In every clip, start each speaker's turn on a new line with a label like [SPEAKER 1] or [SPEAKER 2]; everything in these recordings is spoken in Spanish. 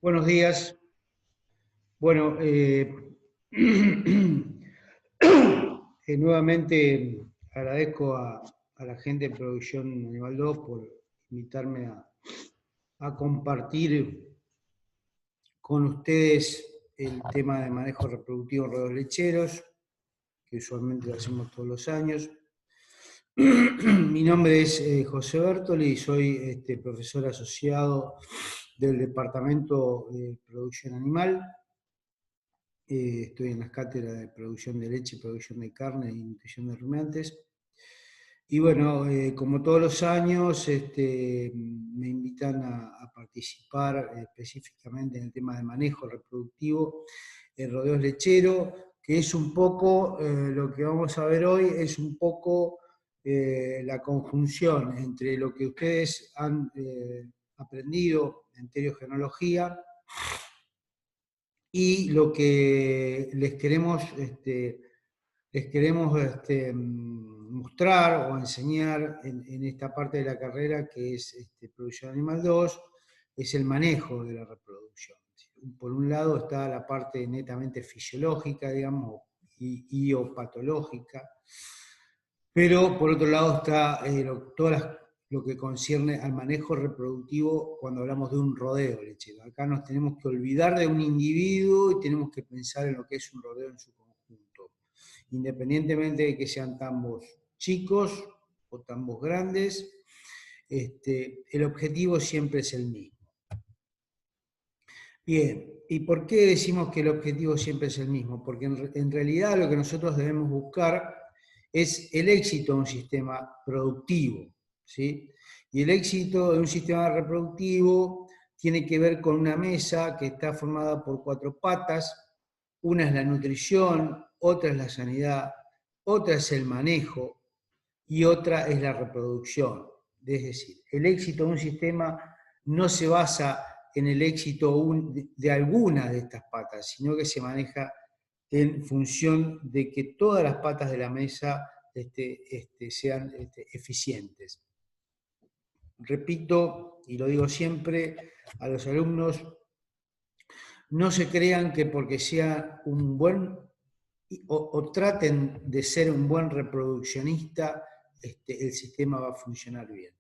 [SPEAKER 1] Buenos días. Bueno, nuevamente agradezco a la gente de Producción Animal 2 por invitarme a compartir con ustedes el tema de manejo reproductivo en roedores lecheros, que usualmente lo hacemos todos los años. Mi nombre es José Bertoli y soy profesor asociado del Departamento de Producción Animal. Estoy en las cátedras de producción de leche, producción de carne y nutrición de rumiantes. Y bueno, como todos los años, me invitan a participar específicamente en el tema de manejo reproductivo en rodeos lecheros, que es un poco, lo que vamos a ver hoy, es un poco la conjunción entre lo que ustedes han aprendido en teogenología y lo que les queremos mostrar o enseñar en esta parte de la carrera, que es Producción Animal 2, es el manejo de la reproducción. Por un lado está la parte netamente fisiológica, digamos, y o patológica, pero por otro lado está lo que concierne al manejo reproductivo cuando hablamos de un rodeo lechero. Acá nos tenemos que olvidar de un individuo y tenemos que pensar en lo que es un rodeo en su conjunto. Independientemente de que sean tambos chicos o tambos grandes, el objetivo siempre es el mismo. Bien, ¿y por qué decimos que el objetivo siempre es el mismo? Porque en realidad lo que nosotros debemos buscar es el éxito de un sistema productivo, ¿sí? Y el éxito de un sistema reproductivo tiene que ver con una mesa que está formada por 4 patas. Una es la nutrición, otra es la sanidad, otra es el manejo y otra es la reproducción. Es decir, el éxito de un sistema no se basa en el éxito de alguna de estas patas, sino que se maneja en función de que todas las patas de la mesa sean eficientes. Repito, y lo digo siempre a los alumnos, no se crean que porque sea un buen, o traten de ser un buen reproduccionista, el sistema va a funcionar bien.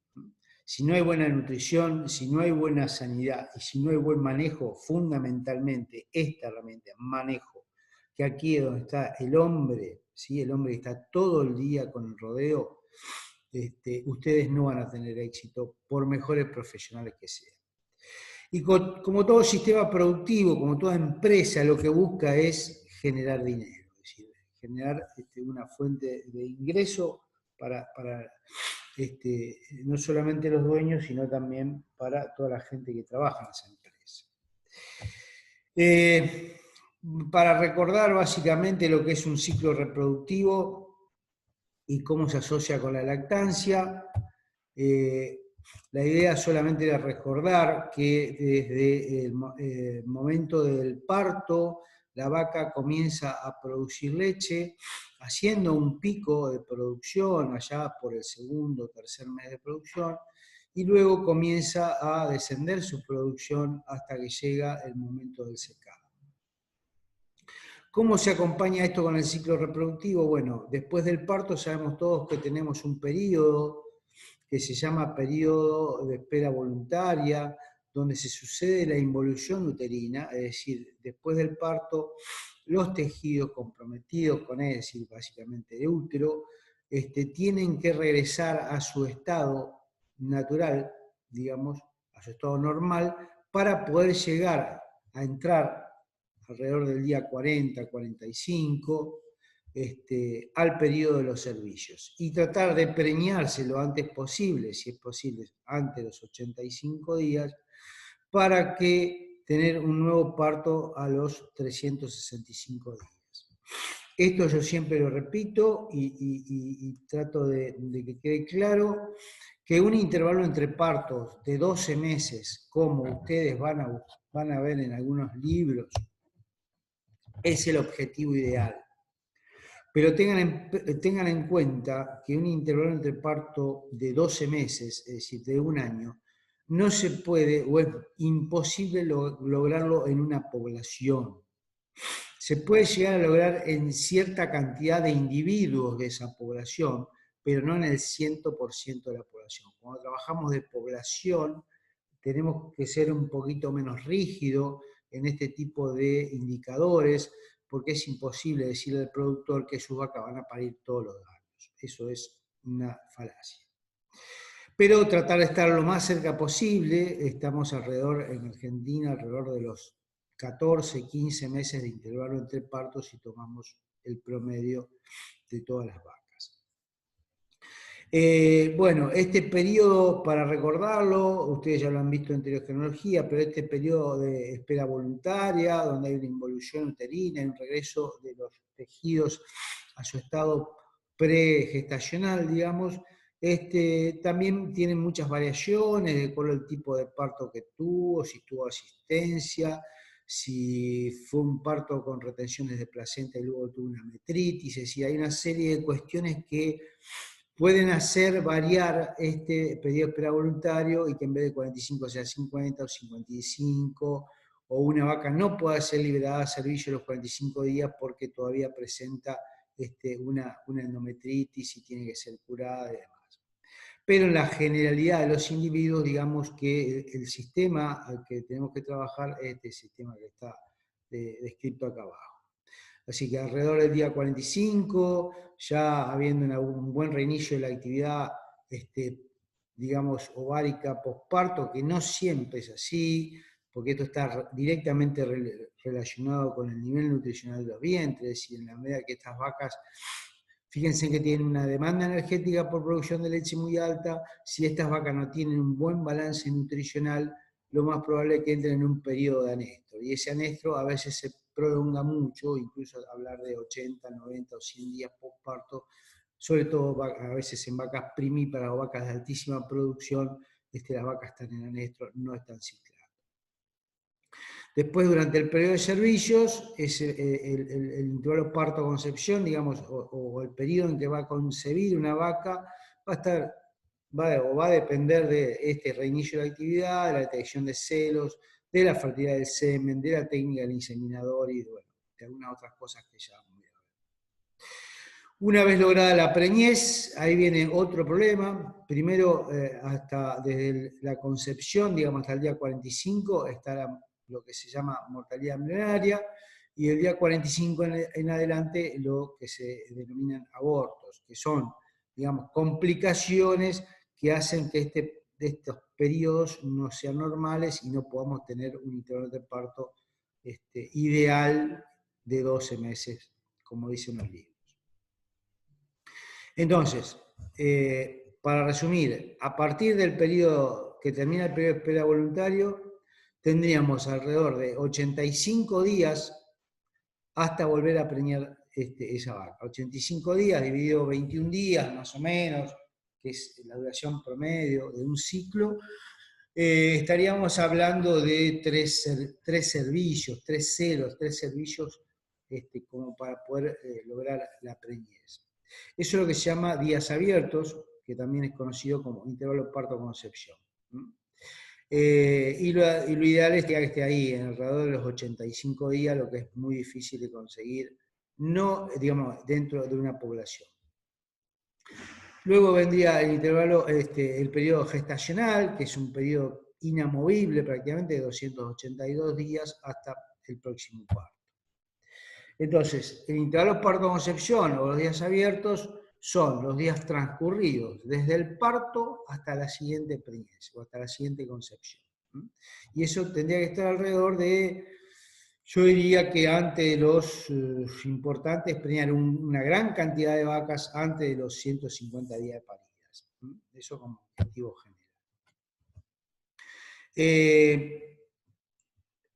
[SPEAKER 1] Si no hay buena nutrición, si no hay buena sanidad y si no hay buen manejo, fundamentalmente esta herramienta, manejo, que aquí es donde está el hombre, ¿sí? El hombre que está todo el día con el rodeo, ustedes no van a tener éxito por mejores profesionales que sean. Y como todo sistema productivo, como toda empresa, lo que busca es generar dinero, es decir, generar una fuente de ingreso para no solamente los dueños, sino también para toda la gente que trabaja en esa empresa. Para recordar básicamente lo que es un ciclo reproductivo y cómo se asocia con la lactancia, la idea solamente era recordar que desde el momento del parto, la vaca comienza a producir leche, haciendo un pico de producción allá por el segundo o tercer mes de producción, y luego comienza a descender su producción hasta que llega el momento del secado. ¿Cómo se acompaña esto con el ciclo reproductivo? Bueno, después del parto sabemos todos que tenemos un periodo que se llama periodo de espera voluntaria, donde se sucede la involución uterina, es decir, después del parto, los tejidos comprometidos con él, es decir, básicamente el útero, tienen que regresar a su estado natural, digamos, a su estado normal, para poder llegar a entrar alrededor del día 40, 45, al periodo de los servicios y tratar de preñarse lo antes posible, si es posible, antes de los 85 días, para que tener un nuevo parto a los 365 días. Esto yo siempre lo repito y trato de que quede claro que un intervalo entre partos de 12 meses, como ustedes van a ver en algunos libros, es el objetivo ideal. Pero tengan en cuenta que un intervalo entre parto de 12 meses, es decir, de un año, no se puede o es imposible lograrlo en una población. Se puede llegar a lograr en cierta cantidad de individuos de esa población, pero no en el 100% de la población. Cuando trabajamos de población, tenemos que ser un poquito menos rígidos en este tipo de indicadores, porque es imposible decirle al productor que sus vacas van a parir todos los años. Eso es una falacia. Pero tratar de estar lo más cerca posible, estamos alrededor, en Argentina, alrededor de los 14, 15 meses de intervalo entre partos si tomamos el promedio de todas las vacas. Bueno, este periodo, para recordarlo, ustedes ya lo han visto en telegenología, pero este periodo de espera voluntaria, donde hay una involución uterina, hay un regreso de los tejidos a su estado pregestacional, digamos, también tiene muchas variaciones de acuerdo al tipo de parto que tuvo, si tuvo asistencia, si fue un parto con retenciones de placenta y luego tuvo una metritis, es decir, hay una serie de cuestiones que pueden hacer variar este periodo de espera voluntario y que en vez de 45 sea 50 o 55, o una vaca no pueda ser liberada a servicio los 45 días porque todavía presenta una endometritis y tiene que ser curada y demás. Pero en la generalidad de los individuos, digamos que el sistema al que tenemos que trabajar es este sistema que está descrito acá abajo. Así que alrededor del día 45, ya habiendo un buen reinicio de la actividad, digamos, ovárica posparto, que no siempre es así, porque esto está directamente relacionado con el nivel nutricional de los vientres, es decir, en la medida que estas vacas, fíjense que tienen una demanda energética por producción de leche muy alta, si estas vacas no tienen un buen balance nutricional, lo más probable es que entren en un periodo de anestro, y ese anestro a veces se prolonga mucho, incluso hablar de 80, 90 o 100 días postparto, sobre todo a veces en vacas primíparas o vacas de altísima producción, las vacas están en anestro, no están ciclando. Después, durante el periodo de servicios, es el intervalo parto-concepción, digamos, o el periodo en que va a concebir una vaca, va a depender de este reinicio de la actividad, de la detección de celos, de la fertilidad del semen, de la técnica del inseminador y de algunas otras cosas que ya vamos a ver. Una vez lograda la preñez, ahí viene otro problema. Primero, hasta desde la concepción, digamos, hasta el día 45, está lo que se llama mortalidad embrionaria, y el día 45 en adelante lo que se denominan abortos, que son, digamos, complicaciones que hacen que estos periodos no sean normales y no podamos tener un intervalo de parto ideal de 12 meses, como dicen los libros. Entonces, para resumir, a partir del periodo que termina el periodo de espera voluntario, tendríamos alrededor de 85 días hasta volver a preñar esa vaca. 85 días dividido 21 días más o menos, que es la duración promedio de un ciclo, estaríamos hablando de tres servicios, tres servicios como para poder lograr la preñez. Eso es lo que se llama días abiertos, que también es conocido como intervalo parto-concepción. Y lo ideal es que esté ahí, en alrededor de los 85 días, lo que es muy difícil de conseguir, no, digamos, dentro de una población. Luego vendría el intervalo, el periodo gestacional, que es un periodo inamovible prácticamente de 282 días hasta el próximo parto. Entonces, el intervalo parto-concepción o los días abiertos son los días transcurridos desde el parto hasta la siguiente preñez o hasta la siguiente concepción. Y eso tendría que estar alrededor de, yo diría que antes de los importantes preñar una gran cantidad de vacas antes de los 150 días de paridas. Eso como objetivo general.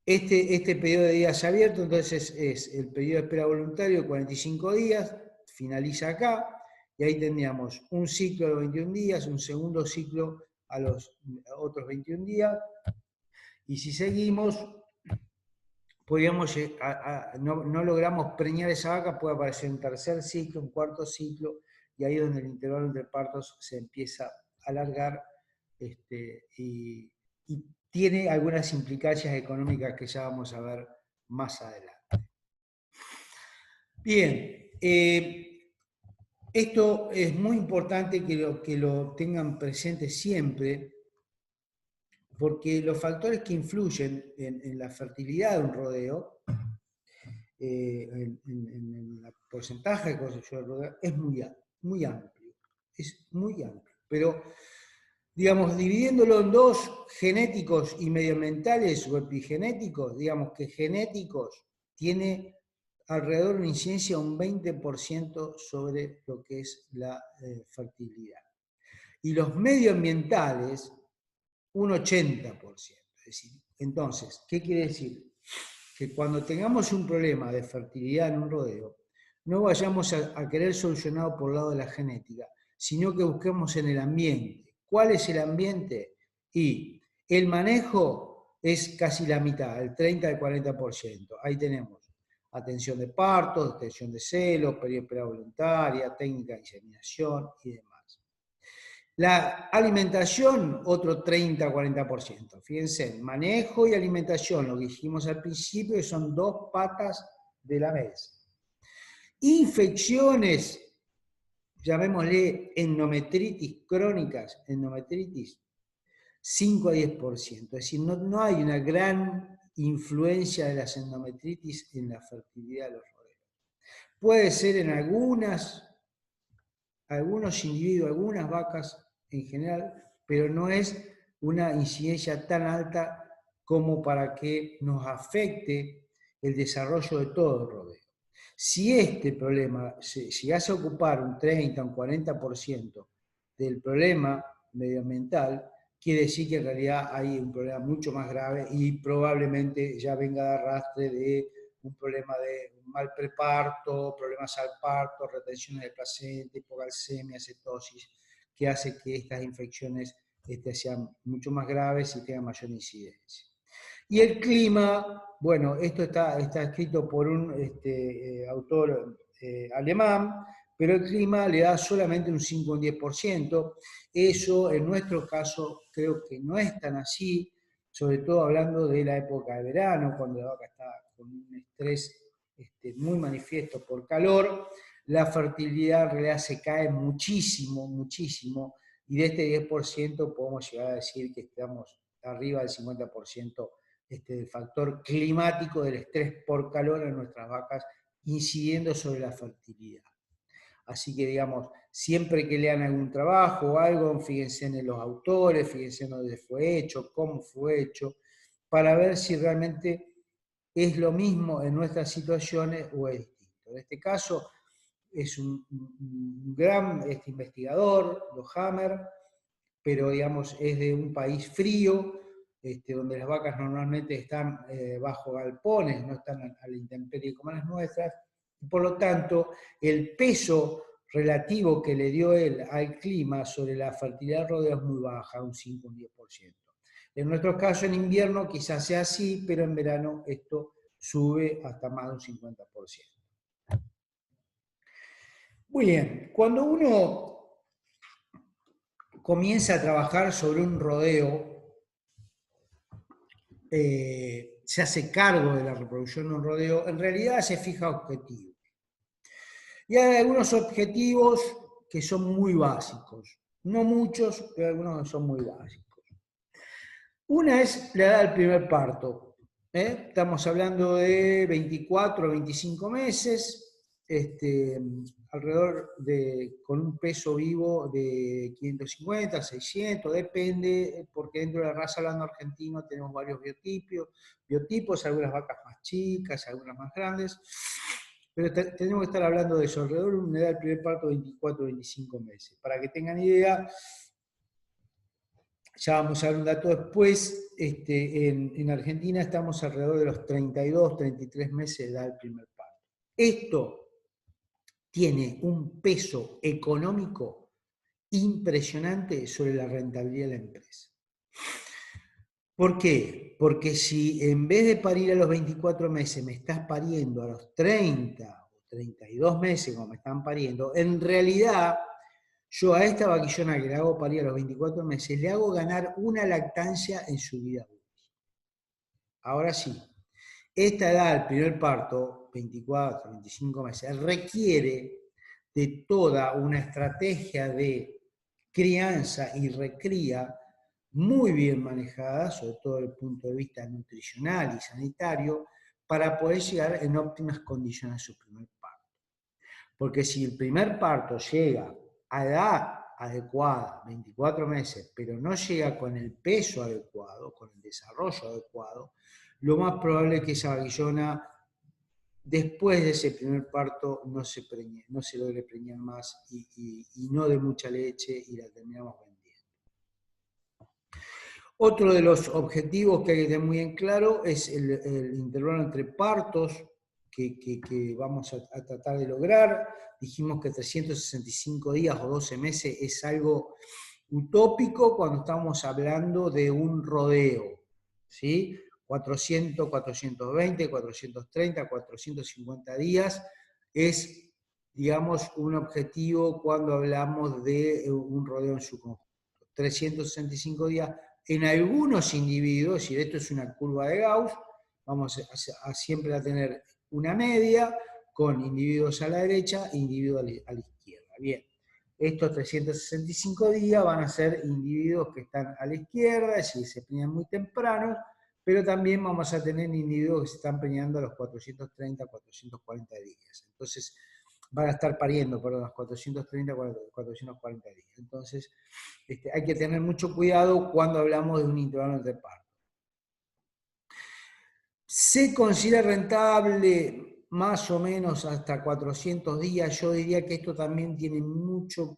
[SPEAKER 1] Este periodo de días abierto, entonces, es el periodo de espera voluntario, 45 días, finaliza acá, y ahí tendríamos un ciclo de 21 días, un segundo ciclo a los otros 21 días, y si seguimos, podríamos, no logramos preñar esa vaca, puede aparecer un tercer ciclo, un cuarto ciclo, y ahí es donde el intervalo entre partos se empieza a alargar, y y tiene algunas implicancias económicas que ya vamos a ver más adelante. Bien, esto es muy importante que lo tengan presente siempre, porque los factores que influyen en la fertilidad de un rodeo, en el porcentaje de cosecha del rodeo, es muy amplio. Es muy amplio. Pero, digamos, dividiéndolo en dos, genéticos y medioambientales o epigenéticos, digamos que genéticos tiene alrededor de una incidencia un 20% sobre lo que es la fertilidad. Y los medioambientales, un 80%. Es decir, entonces, ¿qué quiere decir? Que cuando tengamos un problema de fertilidad en un rodeo, no vayamos a querer solucionarlo por el lado de la genética, sino que busquemos en el ambiente. ¿Cuál es el ambiente? Y el manejo es casi la mitad, el 30 al 40%. Ahí tenemos atención de partos, atención de celos, periodo voluntaria, técnica de inseminación y demás. La alimentación, otro 30-40%. Fíjense, manejo y alimentación, lo que dijimos al principio, que son dos patas de la mesa. Infecciones, llamémosle endometritis crónicas, endometritis, 5 a 10%. Es decir, no hay una gran influencia de las endometritis en la fertilidad de los rodeos. Puede ser en algunos individuos, algunas vacas en general, pero no es una incidencia tan alta como para que nos afecte el desarrollo de todo el rodeo. Si este problema, si llegase a ocupar un 30, un 40% del problema medioambiental, quiere decir que en realidad hay un problema mucho más grave y probablemente ya venga de arrastre de un problema de un mal preparto, problemas al parto, retenciones de placenta, hipocalcemia, cetosis, que hace que estas infecciones sean mucho más graves y tengan mayor incidencia. Y el clima, bueno, esto está escrito por un autor alemán, pero el clima le da solamente un 5 o un 10%. Eso en nuestro caso creo que no es tan así, sobre todo hablando de la época de verano, cuando la vaca está con un estrés muy manifiesto por calor, la fertilidad en realidad se cae muchísimo, muchísimo, y de este 10% podemos llegar a decir que estamos arriba del 50% del factor climático del estrés por calor en nuestras vacas, incidiendo sobre la fertilidad. Así que, digamos, siempre que lean algún trabajo o algo, fíjense en los autores, fíjense en dónde fue hecho, cómo fue hecho, para ver si realmente es lo mismo en nuestras situaciones o es distinto. En este caso, es un gran investigador, Lohammer, pero digamos es de un país frío, donde las vacas normalmente están bajo galpones, no están a la intemperie como las nuestras, y por lo tanto el peso relativo que le dio él al clima sobre la fertilidad rodeo es muy baja, un 5 o un 10%. En nuestro caso en invierno quizás sea así, pero en verano esto sube hasta más de un 50%. Muy bien, cuando uno comienza a trabajar sobre un rodeo, se hace cargo de la reproducción de un rodeo, en realidad se fija objetivos. Y hay algunos objetivos que son muy básicos, no muchos, pero algunos son muy básicos. Una es la edad del primer parto. Estamos hablando de 24 o 25 meses, alrededor con un peso vivo de 550, 600, depende, porque dentro de la raza hablando argentino tenemos varios biotipos, algunas vacas más chicas, algunas más grandes, pero tenemos que estar hablando de eso, alrededor de una edad del primer parto de 24 o 25 meses. Para que tengan idea, ya vamos a ver un dato después, en Argentina estamos alrededor de los 32, 33 meses de edad del primer parto. Esto tiene un peso económico impresionante sobre la rentabilidad de la empresa. ¿Por qué? Porque si en vez de parir a los 24 meses me estás pariendo a los 30 o 32 meses como me están pariendo, en realidad Yo a esta vaquillona que le hago parir a los 24 meses, le hago ganar una lactancia en su vida útil. Ahora sí, esta edad, el primer parto, 24, 25 meses, requiere de toda una estrategia de crianza y recría muy bien manejada, sobre todo desde el punto de vista nutricional y sanitario, para poder llegar en óptimas condiciones a su primer parto. Porque si el primer parto llega a edad adecuada, 24 meses, pero no llega con el peso adecuado, con el desarrollo adecuado, lo más probable es que esa vaquillona, después de ese primer parto, no se logre preñar más y no de mucha leche y la terminamos vendiendo. Otro de los objetivos que hay que tener muy en claro es el intervalo entre partos que vamos a tratar de lograr. Dijimos que 365 días o 12 meses es algo utópico cuando estamos hablando de un rodeo, ¿sí? 400, 420, 430, 450 días es, digamos, un objetivo cuando hablamos de un rodeo en su conjunto. 365 días en algunos individuos, y esto es una curva de Gauss, vamos a siempre a tener una media con individuos a la derecha e individuos a la izquierda. Bien, estos 365 días van a ser individuos que están a la izquierda, es decir, se preñan muy temprano, pero también vamos a tener individuos que se están preñando a los 430, 440 días. Entonces, van a estar pariendo, perdón, los 430, 440 días. Entonces, hay que tener mucho cuidado cuando hablamos de un intervalo entre partos. ¿Se considera rentable más o menos hasta 400 días? Yo diría que esto también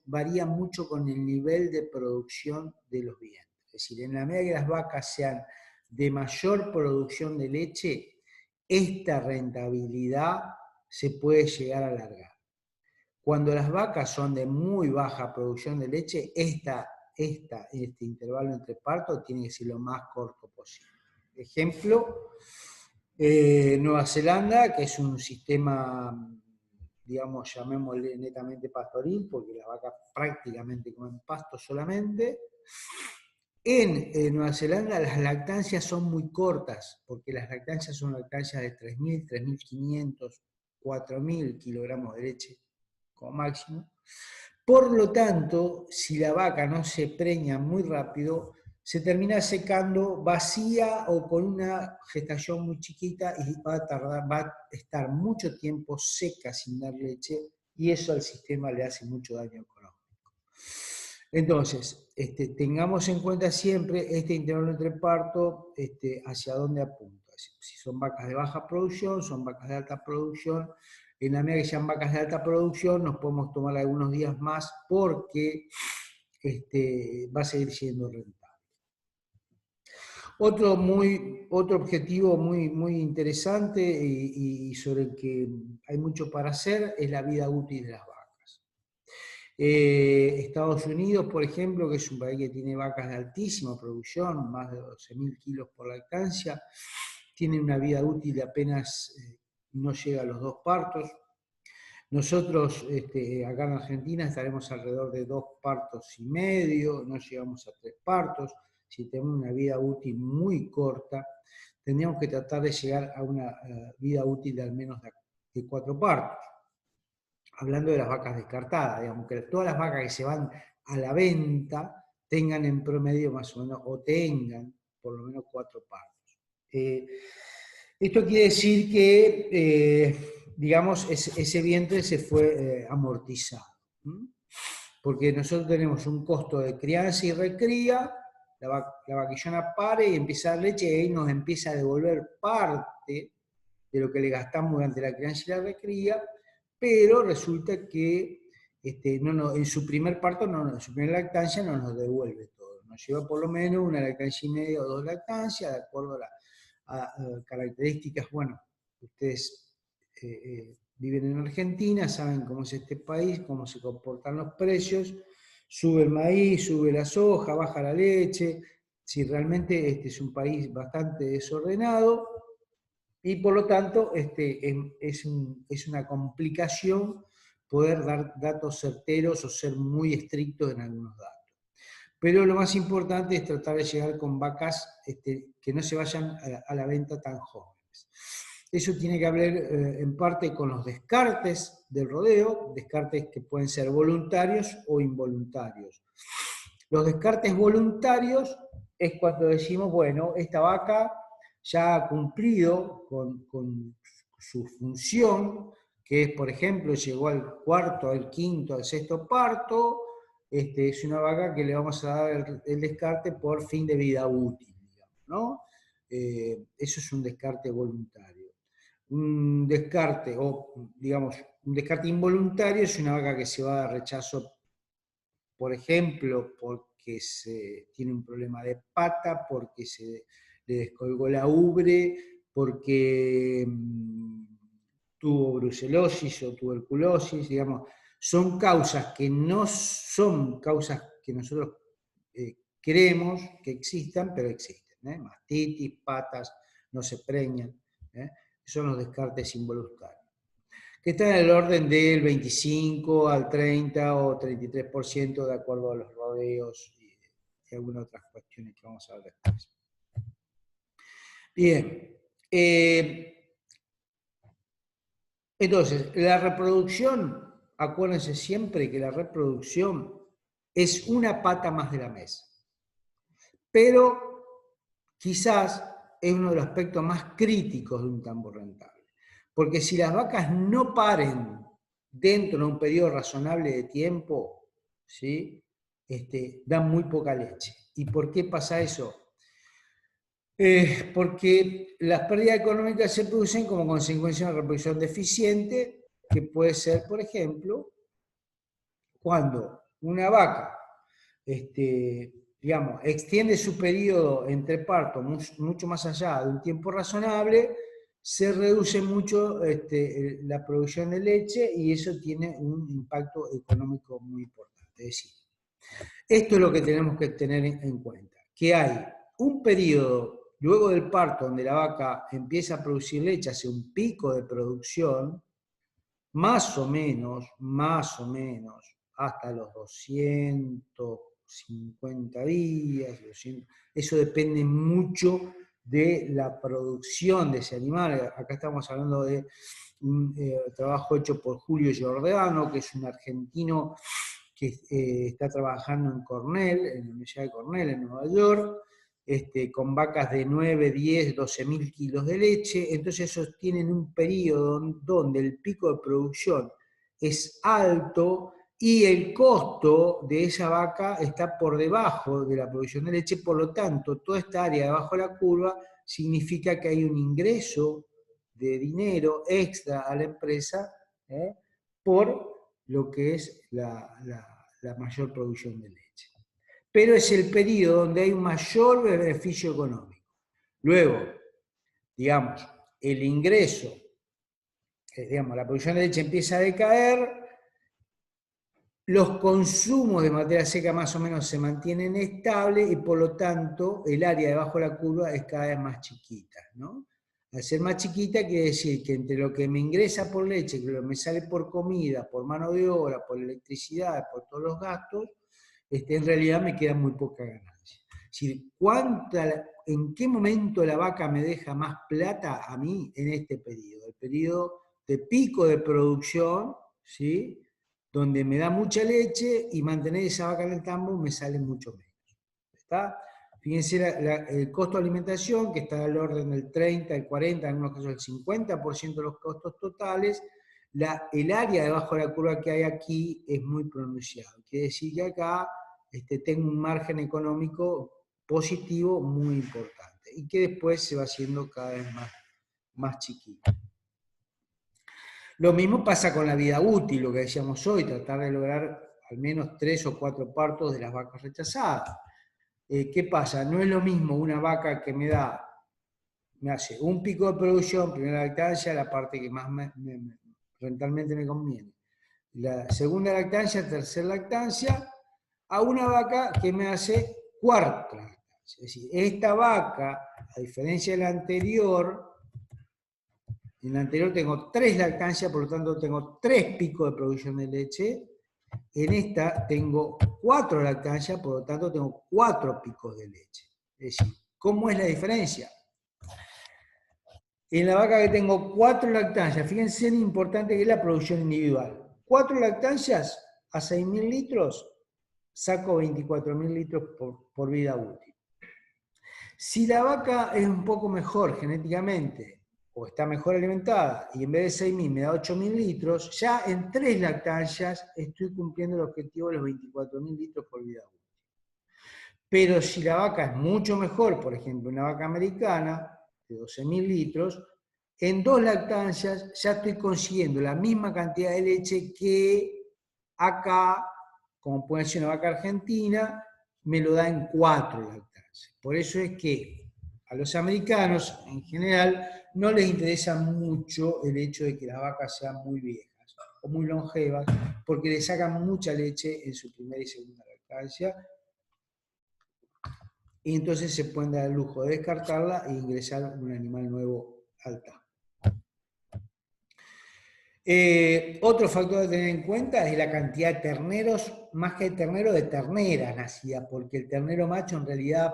[SPEAKER 1] varía mucho con el nivel de producción de los vientres. Es decir, en la medida que las vacas sean de mayor producción de leche, esta rentabilidad se puede llegar a alargar. Cuando las vacas son de muy baja producción de leche, este intervalo entre partos tiene que ser lo más corto posible. Ejemplo, Nueva Zelanda, que es un sistema, digamos, llamémosle netamente pastoril, porque las vacas prácticamente comen pasto solamente. En Nueva Zelanda las lactancias son muy cortas, porque las lactancias son lactancias de 3.000, 3.500, 4.000 kilogramos de leche como máximo. Por lo tanto, si la vaca no se preña muy rápido, se termina secando vacía o con una gestación muy chiquita y va a estar mucho tiempo seca sin dar leche y eso al sistema le hace mucho daño económico. Entonces, tengamos en cuenta siempre este intervalo entre parto, hacia dónde apunta. Si son vacas de baja producción, son vacas de alta producción. En la medida que sean vacas de alta producción, nos podemos tomar algunos días más porque va a seguir siendo rentable. Otro objetivo muy interesante y sobre el que hay mucho para hacer es la vida útil de las vacas. Estados Unidos, por ejemplo, que es un país que tiene vacas de altísima producción, más de 12.000 kilos por lactancia, tiene una vida útil de apenas no llega a los 2 partos. Nosotros acá en Argentina estaremos alrededor de 2 partos y medio, no llegamos a 3 partos. Si tenemos una vida útil muy corta, tendríamos que tratar de llegar a una vida útil de al menos de 4 partos. Hablando de las vacas descartadas, digamos, que todas las vacas que se van a la venta tengan en promedio más o menos, o tengan por lo menos 4 partos. Esto quiere decir que, digamos, ese vientre se fue amortizado. Porque nosotros tenemos un costo de crianza y recría, la vaquillona pare y empieza a dar leche y ahí nos empieza a devolver parte de lo que le gastamos durante la crianza y la recría, pero resulta que en su primer parto, en su primera lactancia no nos devuelve todo, nos lleva por lo menos una lactancia y media o 2 lactancias, de acuerdo a características, bueno, ustedes viven en Argentina, saben cómo es este país, cómo se comportan los precios, sube el maíz, sube la soja, baja la leche, si realmente este es un país bastante desordenado, y por lo tanto es una complicación poder dar datos certeros o ser muy estrictos en algunos datos. Pero lo más importante es tratar de llegar con vacas que no se vayan a la venta tan jóvenes. Eso tiene que ver en parte con los descartes del rodeo, descartes que pueden ser voluntarios o involuntarios. Los descartes voluntarios es cuando decimos, bueno, esta vaca ya ha cumplido con su función, que es, por ejemplo, llegó al cuarto, al quinto, al sexto parto, es una vaca que le vamos a dar el descarte por fin de vida útil, digamos, ¿no? Eso es un descarte voluntario. Un descarte, o digamos, un descarte involuntario es una vaca que se va a dar rechazo, por ejemplo, porque tiene un problema de pata, porque se le descolgó la ubre, porque tuvo brucelosis o tuberculosis, digamos, son causas que no son causas que nosotros creemos que existan, pero existen. Mastitis, patas, no se preñan. Son los descartes involuntarios, que están en el orden del 25 al 30 o 33% de acuerdo a los rodeos y algunas otras cuestiones que vamos a ver después. Bien. Entonces, la reproducción, acuérdense siempre que la reproducción es una pata más de la mesa. Pero quizás es uno de los aspectos más críticos de un tambor rentable. Porque si las vacas no paren dentro de un periodo razonable de tiempo, ¿sí? Dan muy poca leche. ¿Y por qué pasa eso? Porque las pérdidas económicas se producen como consecuencia de una reproducción deficiente, que puede ser, por ejemplo, cuando una vaca digamos, extiende su periodo entre partos mucho más allá de un tiempo razonable, se reduce mucho la producción de leche y eso tiene un impacto económico muy importante. Es decir, esto es lo que tenemos que tener en cuenta, que hay un periodo luego del parto donde la vaca empieza a producir leche, hace un pico de producción, más o menos, hasta los 250 días, 200, eso depende mucho de la producción de ese animal. Acá estamos hablando de un trabajo hecho por Julio Giordano, que es un argentino que está trabajando en Cornell, en la Universidad de Cornell, en Nueva York, con vacas de 9, 10, 12.000 kilos de leche. Entonces esos tienen un periodo donde el pico de producción es alto y el costo de esa vaca está por debajo de la producción de leche, por lo tanto, toda esta área debajo de la curva significa que hay un ingreso de dinero extra a la empresa por lo que es la mayor producción de leche. Pero es el periodo donde hay un mayor beneficio económico. Luego, digamos, el ingreso, digamos, la producción de leche empieza a decaer, los consumos de materia seca más o menos se mantienen estables y por lo tanto el área debajo de la curva es cada vez más chiquita, ¿no? Al ser más chiquita quiere decir que entre lo que me ingresa por leche, que lo que me sale por comida, por mano de obra, por electricidad, por todos los gastos, en realidad me queda muy poca ganancia. Es decir, ¿en qué momento la vaca me deja más plata a mí en este periodo? El periodo de pico de producción, ¿sí? Donde me da mucha leche y mantener esa vaca en el tambo me sale mucho menos. ¿Está? Fíjense el costo de alimentación, que está al orden del 30, el 40, en algunos casos el 50% de los costos totales. El área debajo de la curva que hay aquí es muy pronunciado. Quiere decir que acá tengo un margen económico positivo muy importante y que después se va haciendo cada vez más chiquito. Lo mismo pasa con la vida útil, lo que decíamos hoy, tratar de lograr al menos 3 o 4 partos de las vacas rechazadas. ¿Qué pasa? No es lo mismo una vaca que me hace un pico de producción, primera lactancia, la parte que más rentalmente me conviene. La segunda lactancia, tercera lactancia, a una vaca que me hace cuarta lactancia. Es decir, esta vaca, a diferencia de la anterior, En la anterior tengo 3 lactancias, por lo tanto tengo 3 picos de producción de leche. En esta tengo 4 lactancias, por lo tanto tengo 4 picos de leche. Es decir, ¿cómo es la diferencia? En la vaca que tengo 4 lactancias, fíjense lo importante que es la producción individual. 4 lactancias a 6.000 litros, saco 24.000 litros por vida útil. Si la vaca es un poco mejor genéticamente, o está mejor alimentada, y en vez de 6.000 me da 8.000 litros, ya en 3 lactancias estoy cumpliendo el objetivo de los 24.000 litros por vida útil. Pero si la vaca es mucho mejor, por ejemplo, una vaca americana de 12.000 litros, en 2 lactancias ya estoy consiguiendo la misma cantidad de leche que acá, como puede ser una vaca argentina, me lo da en 4 lactancias. Por eso es que a los americanos, en general, no les interesa mucho el hecho de que las vacas sean muy viejas o muy longevas, porque le sacan mucha leche en su primera y segunda lactancia, y entonces se pueden dar el lujo de descartarla e ingresar un animal nuevo al TAM. Otro factor a tener en cuenta es la cantidad de terneros, más que de terneros, de terneras nacidas, porque el ternero macho en realidad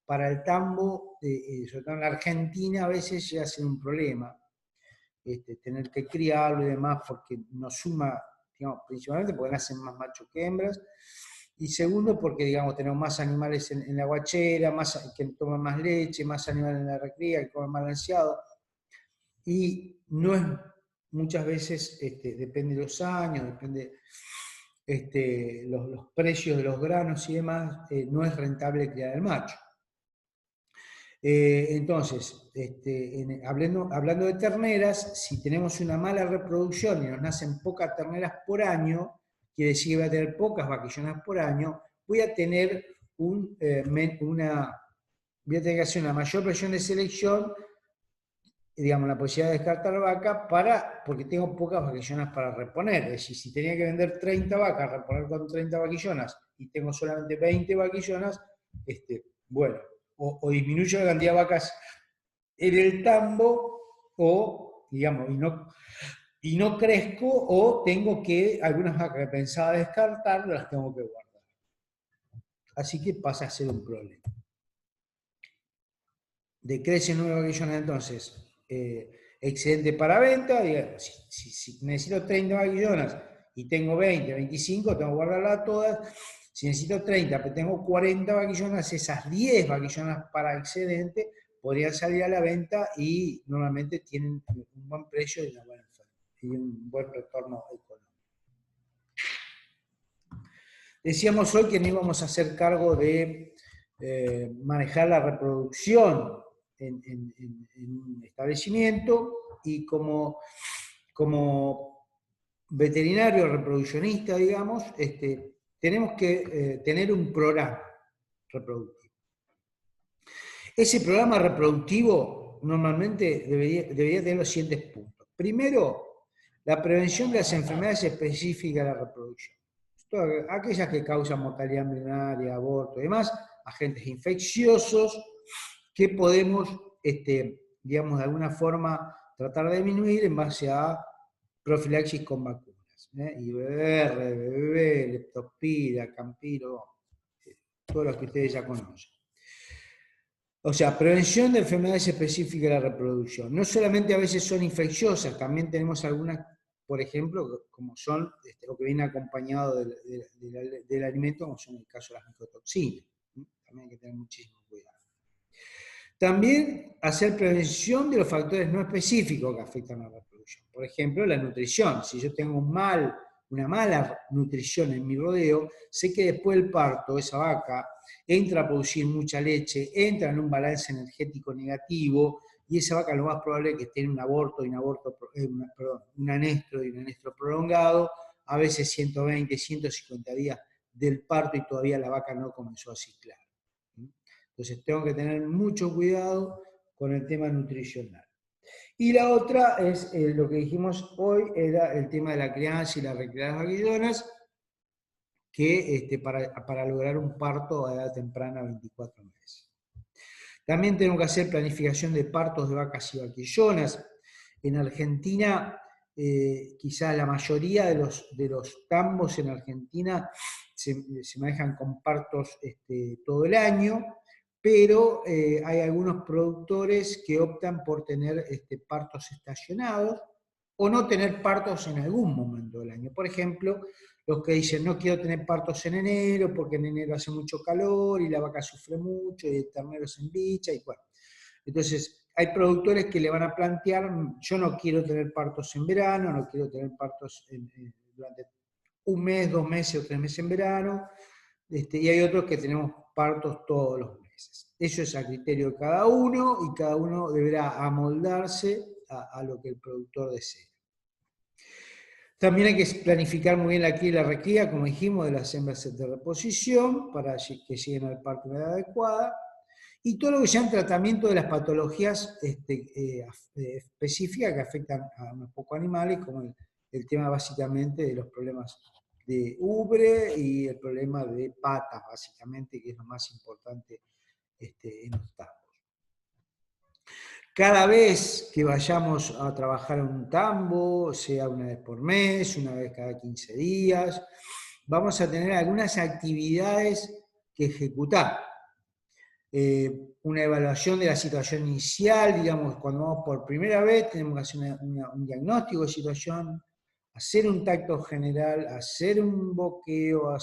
[SPEAKER 1] para el tambo, sobre todo en la Argentina, a veces llega a ser un problema, tener que criarlo y demás, porque no suma, digamos, principalmente porque nacen más machos que hembras, y segundo porque, digamos, tenemos más animales en la guachera, más, que toman más leche, más animales en la recría, que comen más balanceado, y no es, muchas veces, depende de los años, depende los precios de los granos y demás, no es rentable criar el macho. Entonces, hablando de terneras, si tenemos una mala reproducción y nos nacen pocas terneras por año, quiere decir que voy a tener pocas vaquillonas por año, voy a tener que hacer una mayor presión de selección, digamos, la posibilidad de descartar vaca, porque tengo pocas vaquillonas para reponer. Es decir, si tenía que vender 30 vacas, reponer con 30 vaquillonas, y tengo solamente 20 vaquillonas, bueno, o disminuyo la cantidad de vacas en el tambo, o, digamos, y no crezco, o tengo que, algunas vacas que pensaba descartar, las tengo que guardar. Así que pasa a ser un problema. Decrecen 9 vaquillonas entonces, excedente para venta, digamos, si necesito 30 vaquillonas y tengo 20, 25, tengo que guardarlas todas. Si necesito 30, pero tengo 40 vaquillonas, esas 10 vaquillonas para excedente podrían salir a la venta y normalmente tienen un buen precio y un buen retorno económico. Decíamos hoy que no íbamos a hacer cargo de manejar la reproducción en un establecimiento, y como veterinario reproduccionista, digamos, tenemos que tener un programa reproductivo. Ese programa reproductivo normalmente debería tener los siguientes puntos. Primero, la prevención de las enfermedades específicas de la reproducción. Aquellas que causan mortalidad embrionaria, aborto y demás, agentes infecciosos que podemos, digamos, de alguna forma tratar de disminuir en base a profilaxis con vacunas. IBR, BBB, leptospira, campiro, todos los que ustedes ya conocen. O sea, prevención de enfermedades específicas de la reproducción. No solamente a veces son infecciosas, también tenemos algunas, por ejemplo, como son, o que vienen acompañado del alimento, como son el caso de las micotoxinas. También hay que tener muchísimo cuidado. También hacer prevención de los factores no específicos que afectan a la reproducción. Por ejemplo, la nutrición. Si yo tengo una mala nutrición en mi rodeo, sé que después del parto esa vaca entra a producir mucha leche, entra en un balance energético negativo, y esa vaca lo más probable es que esté en un anestro y un anestro prolongado, a veces 120, 150 días del parto, y todavía la vaca no comenzó a ciclar. Entonces tengo que tener mucho cuidado con el tema nutricional. Y la otra es lo que dijimos hoy, era el tema de la crianza y la recría de las vaquillonas, que para lograr un parto a edad temprana, 24 meses. También tengo que hacer planificación de partos de vacas y vaquillonas. En Argentina, quizás la mayoría de los tambos en Argentina se manejan con partos todo el año, pero hay algunos productores que optan por tener partos estacionados o no tener partos en algún momento del año. Por ejemplo, los que dicen no quiero tener partos en enero porque en enero hace mucho calor y la vaca sufre mucho y el ternero se embicha y bueno. Entonces, hay productores que le van a plantear, yo no quiero tener partos en verano, no quiero tener partos durante un mes, 2 meses o 3 meses en verano, y hay otros que tenemos partos todos los meses. Eso es a criterio de cada uno y cada uno deberá amoldarse a lo que el productor desee. También hay que planificar muy bien la cría y la recría, como dijimos, de las hembras de reposición para que lleguen al parto de edad adecuada. Y todo lo que sea el tratamiento de las patologías específicas que afectan a unos pocos animales, como el tema básicamente de los problemas de ubre y el problema de patas, básicamente, que es lo más importante en los tambos. Cada vez que vayamos a trabajar en un tambo, sea una vez por mes, una vez cada 15 días, vamos a tener algunas actividades que ejecutar. Una evaluación de la situación inicial, digamos, cuando vamos por primera vez, tenemos que hacer un diagnóstico de situación, hacer un tacto general, hacer un boqueo,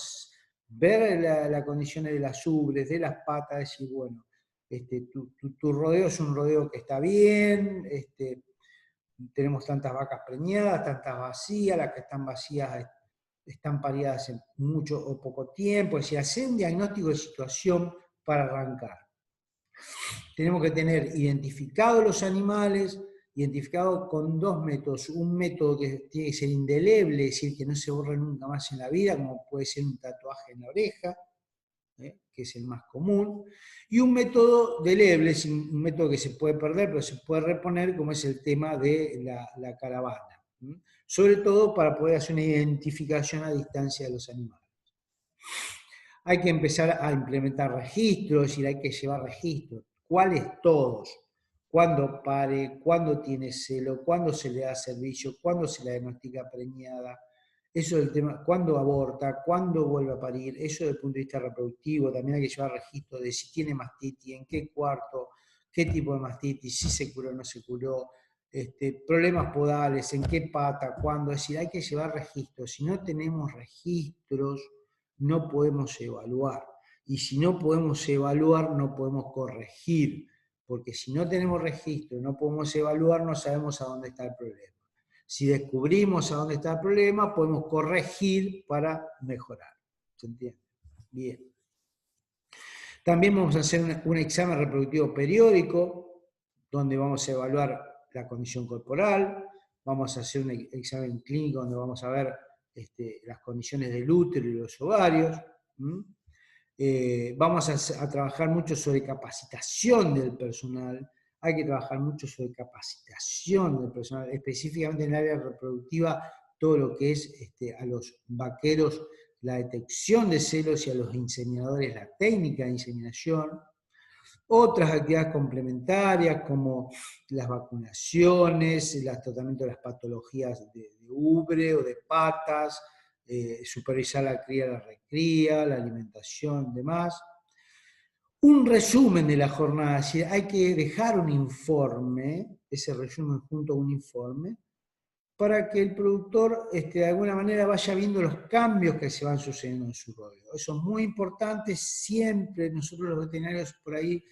[SPEAKER 1] ver las condiciones de las ubres, de las patas, decir, bueno, tu rodeo es un rodeo que está bien, tenemos tantas vacas preñadas, tantas vacías, las que están vacías están pareadas en mucho o poco tiempo, es decir, hacer un diagnóstico de situación para arrancar. Tenemos que tener identificados los animales, identificados con 2 métodos. Un método que tiene que ser indeleble, es decir, que no se borre nunca más en la vida, como puede ser un tatuaje en la oreja, que es el más común, y un método deleble, es un método que se puede perder, pero se puede reponer, como es el tema de la caravana. Sobre todo para poder hacer una identificación a distancia de los animales. Hay que empezar a implementar registros, es decir, hay que llevar registros. ¿Cuáles? Todos. Cuándo pare, cuándo tiene celo, cuándo se le da servicio, cuándo se la diagnostica preñada. Eso es el tema, cuándo aborta, cuándo vuelve a parir. Eso desde el punto de vista reproductivo. También hay que llevar registro de si tiene mastitis, en qué cuarto, qué tipo de mastitis, si se curó o no se curó. Problemas podales, en qué pata, cuándo. Es decir, hay que llevar registros. Si no tenemos registros, no podemos evaluar. Y si no podemos evaluar, no podemos corregir. Porque si no tenemos registro, no podemos evaluar, no sabemos a dónde está el problema. Si descubrimos a dónde está el problema, podemos corregir para mejorar. ¿Se entiende? Bien. También vamos a hacer un examen reproductivo periódico, donde vamos a evaluar la condición corporal, vamos a hacer un examen clínico donde vamos a ver las condiciones del útero y los ovarios. Vamos a trabajar mucho sobre capacitación del personal. Hay que trabajar mucho sobre capacitación del personal, específicamente en el área reproductiva, todo lo que es a los vaqueros, la detección de celos, y a los inseminadores la técnica de inseminación. Otras actividades complementarias como las vacunaciones, el tratamiento de las patologías de ubre o de patas, supervisar la cría y la recría, la alimentación, demás. Un resumen de la jornada, es decir, hay que dejar un informe, ese resumen junto a un informe, para que el productor de alguna manera vaya viendo los cambios que se van sucediendo en su rodeo. Eso es muy importante, siempre nosotros los veterinarios por ahí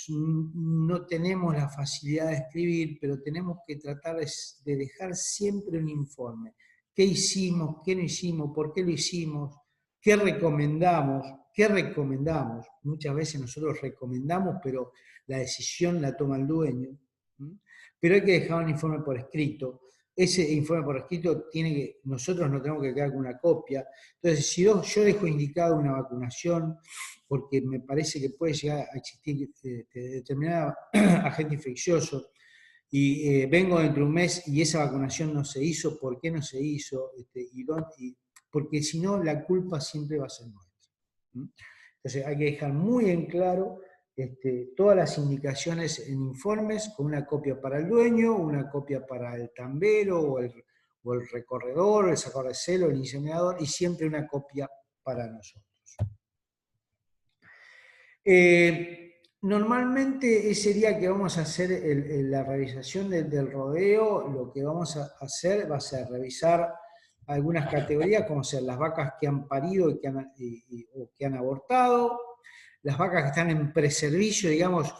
[SPEAKER 1] no tenemos la facilidad de escribir, pero tenemos que tratar de dejar siempre un informe. ¿Qué hicimos? ¿Qué no hicimos? ¿Por qué lo hicimos? ¿Qué recomendamos? ¿Qué recomendamos? Muchas veces nosotros recomendamos, pero la decisión la toma el dueño. Pero hay que dejar un informe por escrito. Ese informe por escrito nosotros no tenemos que quedar con una copia. Entonces, si yo dejo indicado una vacunación, porque me parece que puede llegar a existir determinado agente infeccioso, y vengo dentro de un mes y esa vacunación no se hizo, ¿por qué no se hizo? Porque si no, la culpa siempre va a ser nuestra. Entonces hay que dejar muy en claro todas las indicaciones en informes, con una copia para el dueño, una copia para el tambero o el recorredor, el sacador de celo, el inseminador, y siempre una copia para nosotros. Normalmente ese día que vamos a hacer la revisación del rodeo, lo que vamos a hacer va a ser revisar algunas categorías, como ser las vacas que han parido o que han abortado, las vacas que están en preservillo, digamos,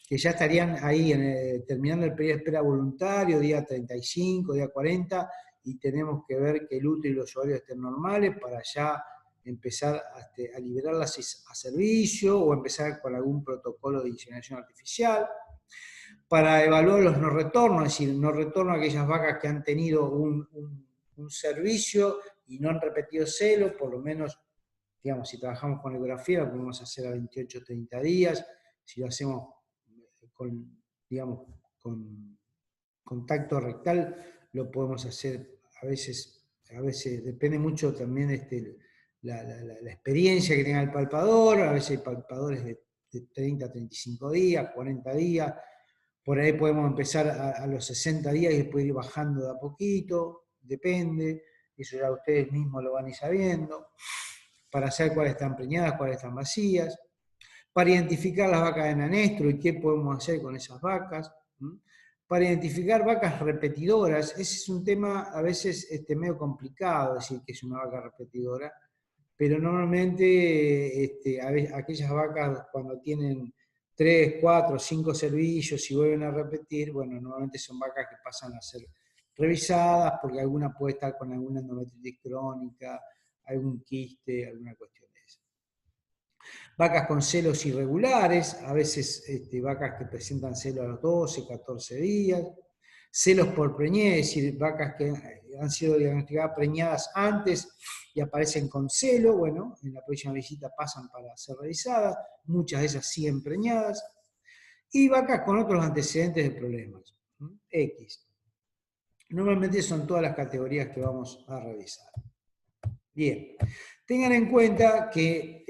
[SPEAKER 1] que ya estarían ahí terminando el periodo de espera voluntario, día 35, día 40, y tenemos que ver que el útero y los ovarios estén normales para ya empezar a liberarlas a servicio o empezar con algún protocolo de inseminación artificial. Para evaluar los no retornos, es decir, no retorno a aquellas vacas que han tenido un servicio y no han repetido celo, por lo menos, digamos, si trabajamos con ecografía, lo podemos hacer a 28 o 30 días, si lo hacemos con, digamos, con contacto rectal, lo podemos hacer a veces depende mucho también la experiencia que tenga el palpador, a veces hay palpadores de 30 a 35 días, 40 días, por ahí podemos empezar a los 60 días y después ir bajando de a poquito, depende, eso ya ustedes mismos lo van a ir sabiendo, para saber cuáles están preñadas, cuáles están vacías, para identificar las vacas en anestro y qué podemos hacer con esas vacas, para identificar vacas repetidoras. Ese es un tema a veces medio complicado decir que es una vaca repetidora, pero normalmente aquellas vacas cuando tienen 3, 4, 5 servicios y vuelven a repetir, bueno, normalmente son vacas que pasan a ser revisadas porque alguna puede estar con alguna endometritis crónica, algún quiste, alguna cuestión de esa. Vacas con celos irregulares, a veces vacas que presentan celos a los 12, 14 días. Celos por preñez, es decir, vacas que han sido diagnosticadas preñadas antes y aparecen con celo, bueno, en la próxima visita pasan para ser revisadas, muchas de esas siguen preñadas. Y vacas con otros antecedentes de problemas, X. Normalmente son todas las categorías que vamos a revisar. Bien, tengan en cuenta que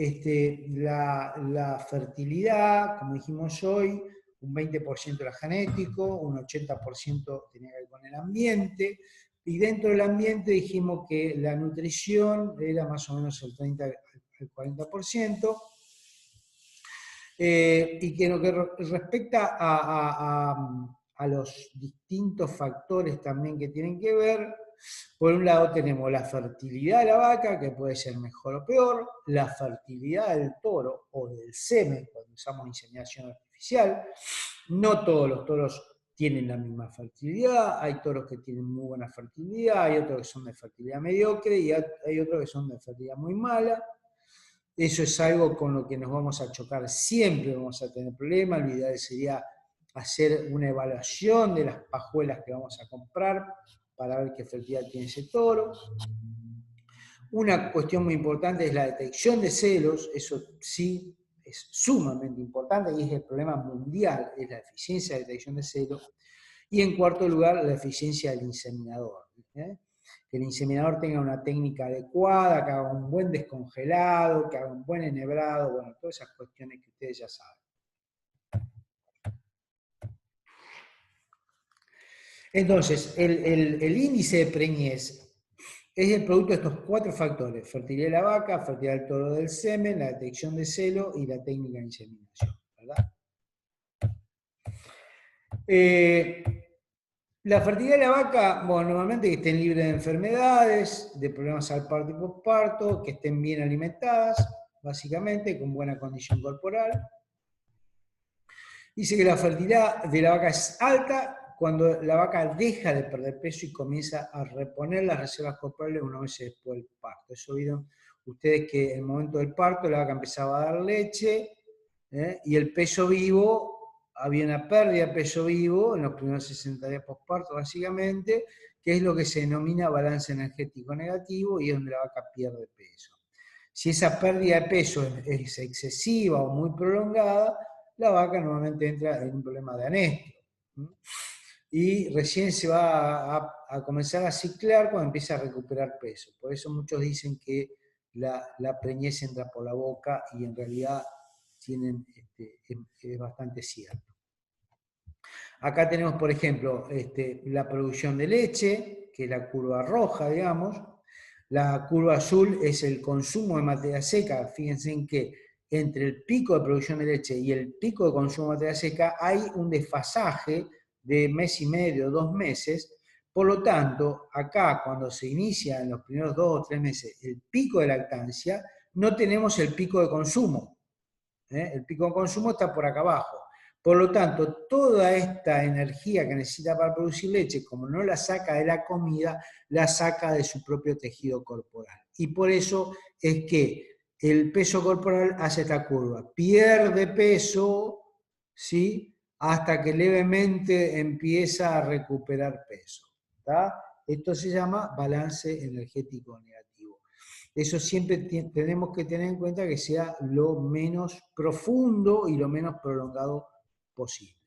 [SPEAKER 1] la fertilidad, como dijimos hoy, un 20% era genético, un 80% tenía que ver con el ambiente, y dentro del ambiente dijimos que la nutrición era más o menos el 30 al 40%, y que en lo que respecta a los distintos factores también que tienen que ver, por un lado tenemos la fertilidad de la vaca, que puede ser mejor o peor, la fertilidad del toro o del semen, cuando usamos inseminación artificial. No todos los toros tienen la misma fertilidad, hay toros que tienen muy buena fertilidad, hay otros que son de fertilidad mediocre y hay otros que son de fertilidad muy mala. Eso es algo con lo que nos vamos a chocar siempre, vamos a tener problemas. Lo ideal sería hacer una evaluación de las pajuelas que vamos a comprar para ver qué fertilidad tiene ese toro. Una cuestión muy importante es la detección de celos, eso sí es sumamente importante y es el problema mundial, es la eficiencia de detección de celos. Y en cuarto lugar, la eficiencia del inseminador. Que el inseminador tenga una técnica adecuada, que haga un buen descongelado, que haga un buen enhebrado, bueno, todas esas cuestiones que ustedes ya saben. Entonces, el índice de preñez es el producto de estos 4 factores: fertilidad de la vaca, fertilidad del toro del semen, la detección de celo y la técnica de inseminación, ¿verdad? La fertilidad de la vaca, bueno, normalmente que estén libres de enfermedades, de problemas al parto y postparto, que estén bien alimentadas, básicamente, con buena condición corporal. Dice que la fertilidad de la vaca es alta cuando la vaca deja de perder peso y comienza a reponer las reservas corporales unos meses después del parto. Eso vieron ustedes que en el momento del parto la vaca empezaba a dar leche, y el peso vivo, había una pérdida de peso vivo en los primeros 60 días postparto, básicamente, que es lo que se denomina balance energético negativo y es donde la vaca pierde peso. Si esa pérdida de peso es excesiva o muy prolongada, la vaca normalmente entra en un problema de anestro. Y recién se va a comenzar a ciclar cuando empieza a recuperar peso. Por eso muchos dicen que la preñez entra por la boca y en realidad tienen, es bastante cierto. Acá tenemos, por ejemplo, la producción de leche, que es la curva roja, digamos. La curva azul es el consumo de materia seca. Fíjense en que entre el pico de producción de leche y el pico de consumo de materia seca hay un desfasaje de mes y medio, 2 meses. Por lo tanto, acá cuando se inicia en los primeros 2 o 3 meses el pico de lactancia, no tenemos el pico de consumo. El pico de consumo está por acá abajo. Por lo tanto, toda esta energía que necesita para producir leche, como no la saca de la comida, la saca de su propio tejido corporal. Y por eso es que el peso corporal hace esta curva. Pierde peso, ¿sí?, hasta que levemente empieza a recuperar peso. ¿Tá? Esto se llama balance energético negativo. Eso siempre tenemos que tener en cuenta que sea lo menos profundo y lo menos prolongado posible.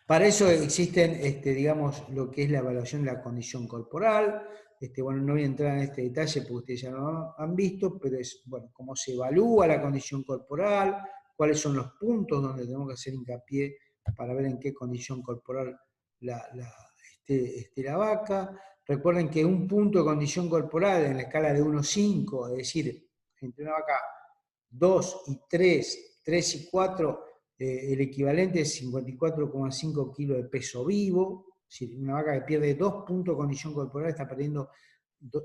[SPEAKER 1] Para eso existen, digamos, lo que es la evaluación de la condición corporal. Bueno, no voy a entrar en este detalle porque ustedes ya lo han visto, pero es, bueno, cómo se evalúa la condición corporal, cuáles son los puntos donde tenemos que hacer hincapié para ver en qué condición corporal esté la vaca. Recuerden que un punto de condición corporal en la escala de 1 a 5, es decir, entre una vaca 2 y 3, 3 y 4, el equivalente es 54,5 kilos de peso vivo. Es decir, una vaca que pierde 2 puntos de condición corporal está perdiendo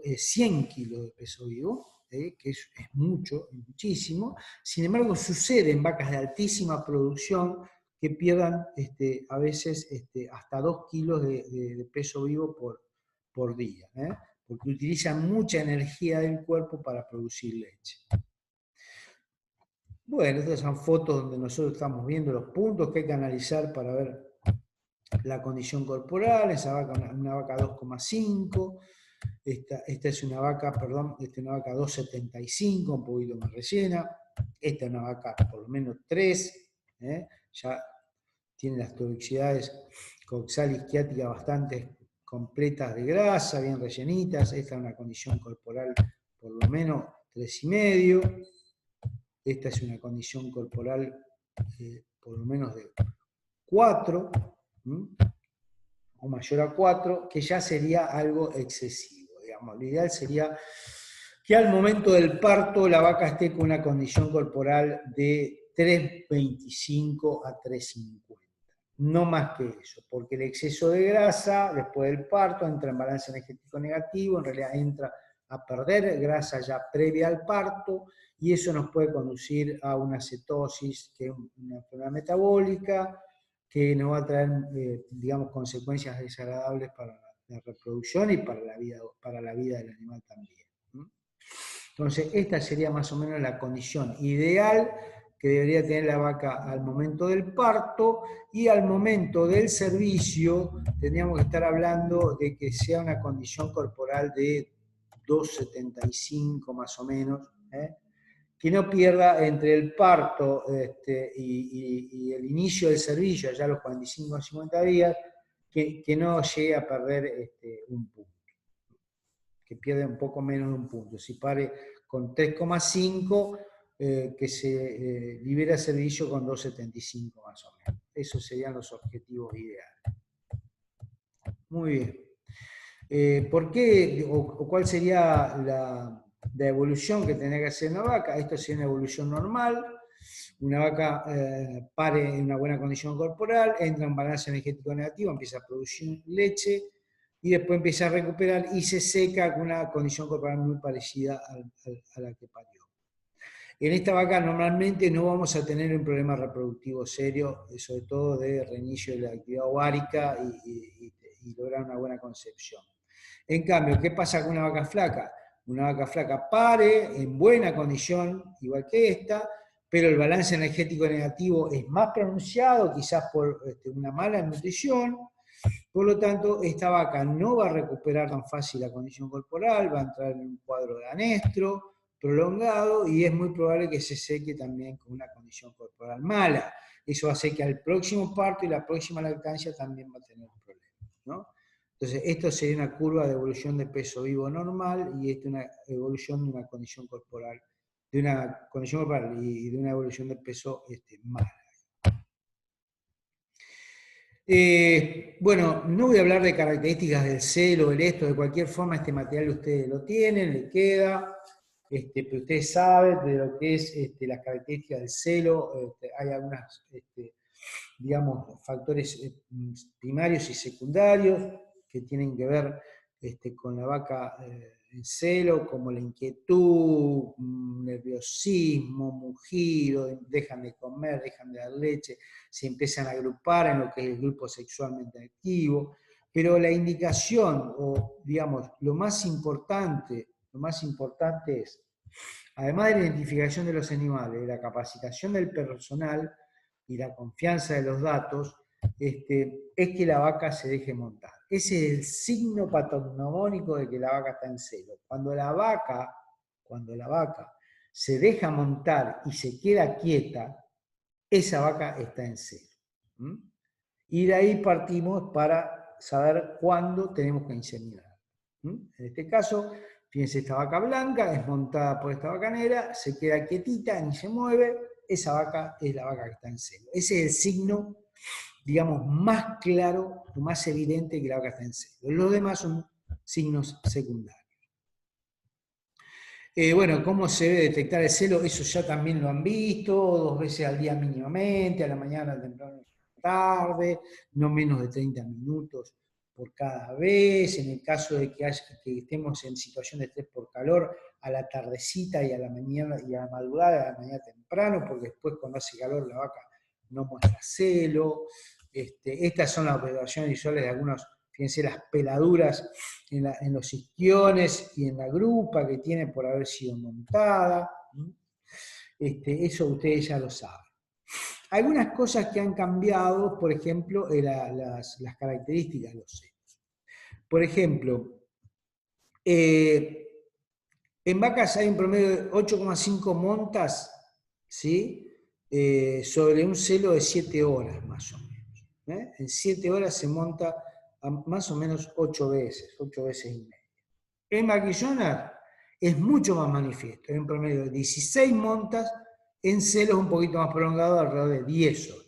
[SPEAKER 1] 100 kilos de peso vivo, que es mucho, muchísimo. Sin embargo, sucede en vacas de altísima producción que pierdan a veces hasta 2 kilos de peso vivo por día, porque utilizan mucha energía del cuerpo para producir leche. Bueno, estas son fotos donde nosotros estamos viendo los puntos que hay que analizar para ver la condición corporal. Esa vaca, una vaca 2,5. Esta es una vaca, perdón, una vaca 2,75, un poquito más rellena. Esta es una vaca por lo menos 3, ya tiene las toxicidades coxal y isquiática bastante completas de grasa, bien rellenitas. Esta es una condición corporal por lo menos 3,5. Esta es una condición corporal por lo menos de 4, o mayor a 4, que ya sería algo excesivo, digamos. Lo ideal sería que al momento del parto la vaca esté con una condición corporal de 3,25 a 3,50. No más que eso, porque el exceso de grasa después del parto entra en balance energético negativo, en realidad entra a perder grasa ya previa al parto, y eso nos puede conducir a una cetosis, que es una enfermedad metabólica, que nos va a traer, digamos, consecuencias desagradables para la reproducción y para la vida del animal también. Entonces, esta sería más o menos la condición ideal que debería tener la vaca al momento del parto, y al momento del servicio tendríamos que estar hablando de que sea una condición corporal de 2,75 más o menos, que no pierda entre el parto y el inicio del servicio, ya a los 45 o 50 días, que no llegue a perder un punto, que pierda un poco menos de un punto. Si pare con 3,5, que se libera el servicio con 2,75 más o menos. Esos serían los objetivos ideales. Muy bien. ¿Por qué o cuál sería la evolución que tendría que hacer una vaca? Esto sería una evolución normal. Una vaca pare en una buena condición corporal, entra en balance energético negativo, empieza a producir leche y después empieza a recuperar y se seca con una condición corporal muy parecida a la que parió. En esta vaca normalmente no vamos a tener un problema reproductivo serio, sobre todo de reinicio de la actividad ovárica y lograr una buena concepción. En cambio, ¿qué pasa con una vaca flaca? Una vaca flaca pare en buena condición, igual que esta, pero el balance energético negativo es más pronunciado, quizás por una mala nutrición. Por lo tanto, esta vaca no va a recuperar tan fácil la condición corporal, va a entrar en un cuadro de anestro prolongado y es muy probable que se seque también con una condición corporal mala. Eso hace que al próximo parto y la próxima lactancia también va a tener problemas, ¿no? Entonces, esto sería una curva de evolución de peso vivo normal y esta es una evolución de una condición corporal de una condición corporal y de una evolución de peso mala. Bueno, no voy a hablar de características del celo, del esto, de cualquier forma este material ustedes lo tienen, le queda, pero ustedes saben de lo que es las características del celo, hay algunos, digamos, factores primarios y secundarios que tienen que ver con la vaca en celo, como la inquietud, nerviosismo, mugido, dejan de comer, dejan de dar leche, se empiezan a agrupar en lo que es el grupo sexualmente activo, pero la indicación, o digamos, lo más importante es, además de la identificación de los animales, de la capacitación del personal y la confianza de los datos, es que la vaca se deje montar. Ese es el signo patognomónico de que la vaca está en celo. Cuando la vaca se deja montar y se queda quieta, esa vaca está en celo. Y de ahí partimos para saber cuándo tenemos que inseminar. En este caso, fíjense, esta vaca blanca es montada por esta vaca negra, se queda quietita, ni se mueve, esa vaca es la vaca que está en celo. Ese es el signo, digamos, más claro, o más evidente que la vaca está en celo. Los demás son signos secundarios. Bueno, ¿cómo se debe detectar el celo? Eso ya también lo han visto, 2 veces al día mínimamente, a la mañana, temprano, tarde, no menos de 30 minutos por cada vez. En el caso de que estemos en situación de estrés por calor, a la tardecita y a la mañana y a la madrugada, a la mañana temprano, porque después cuando hace calor la vaca no muestra celo. Estas son las observaciones visuales de algunos. Fíjense las peladuras en los isquiones y en la grupa que tiene por haber sido montada. Eso ustedes ya lo saben. Algunas cosas que han cambiado, por ejemplo, las características de los senos. Por ejemplo, en vacas hay un promedio de 8,5 montas, ¿sí? Sobre un celo de 7 horas, más o menos. En 7 horas se monta más o menos 8 veces y media. En vaquillonas es mucho más manifiesto, hay un promedio de 16 montas, en celos un poquito más prolongado, alrededor de 10 horas.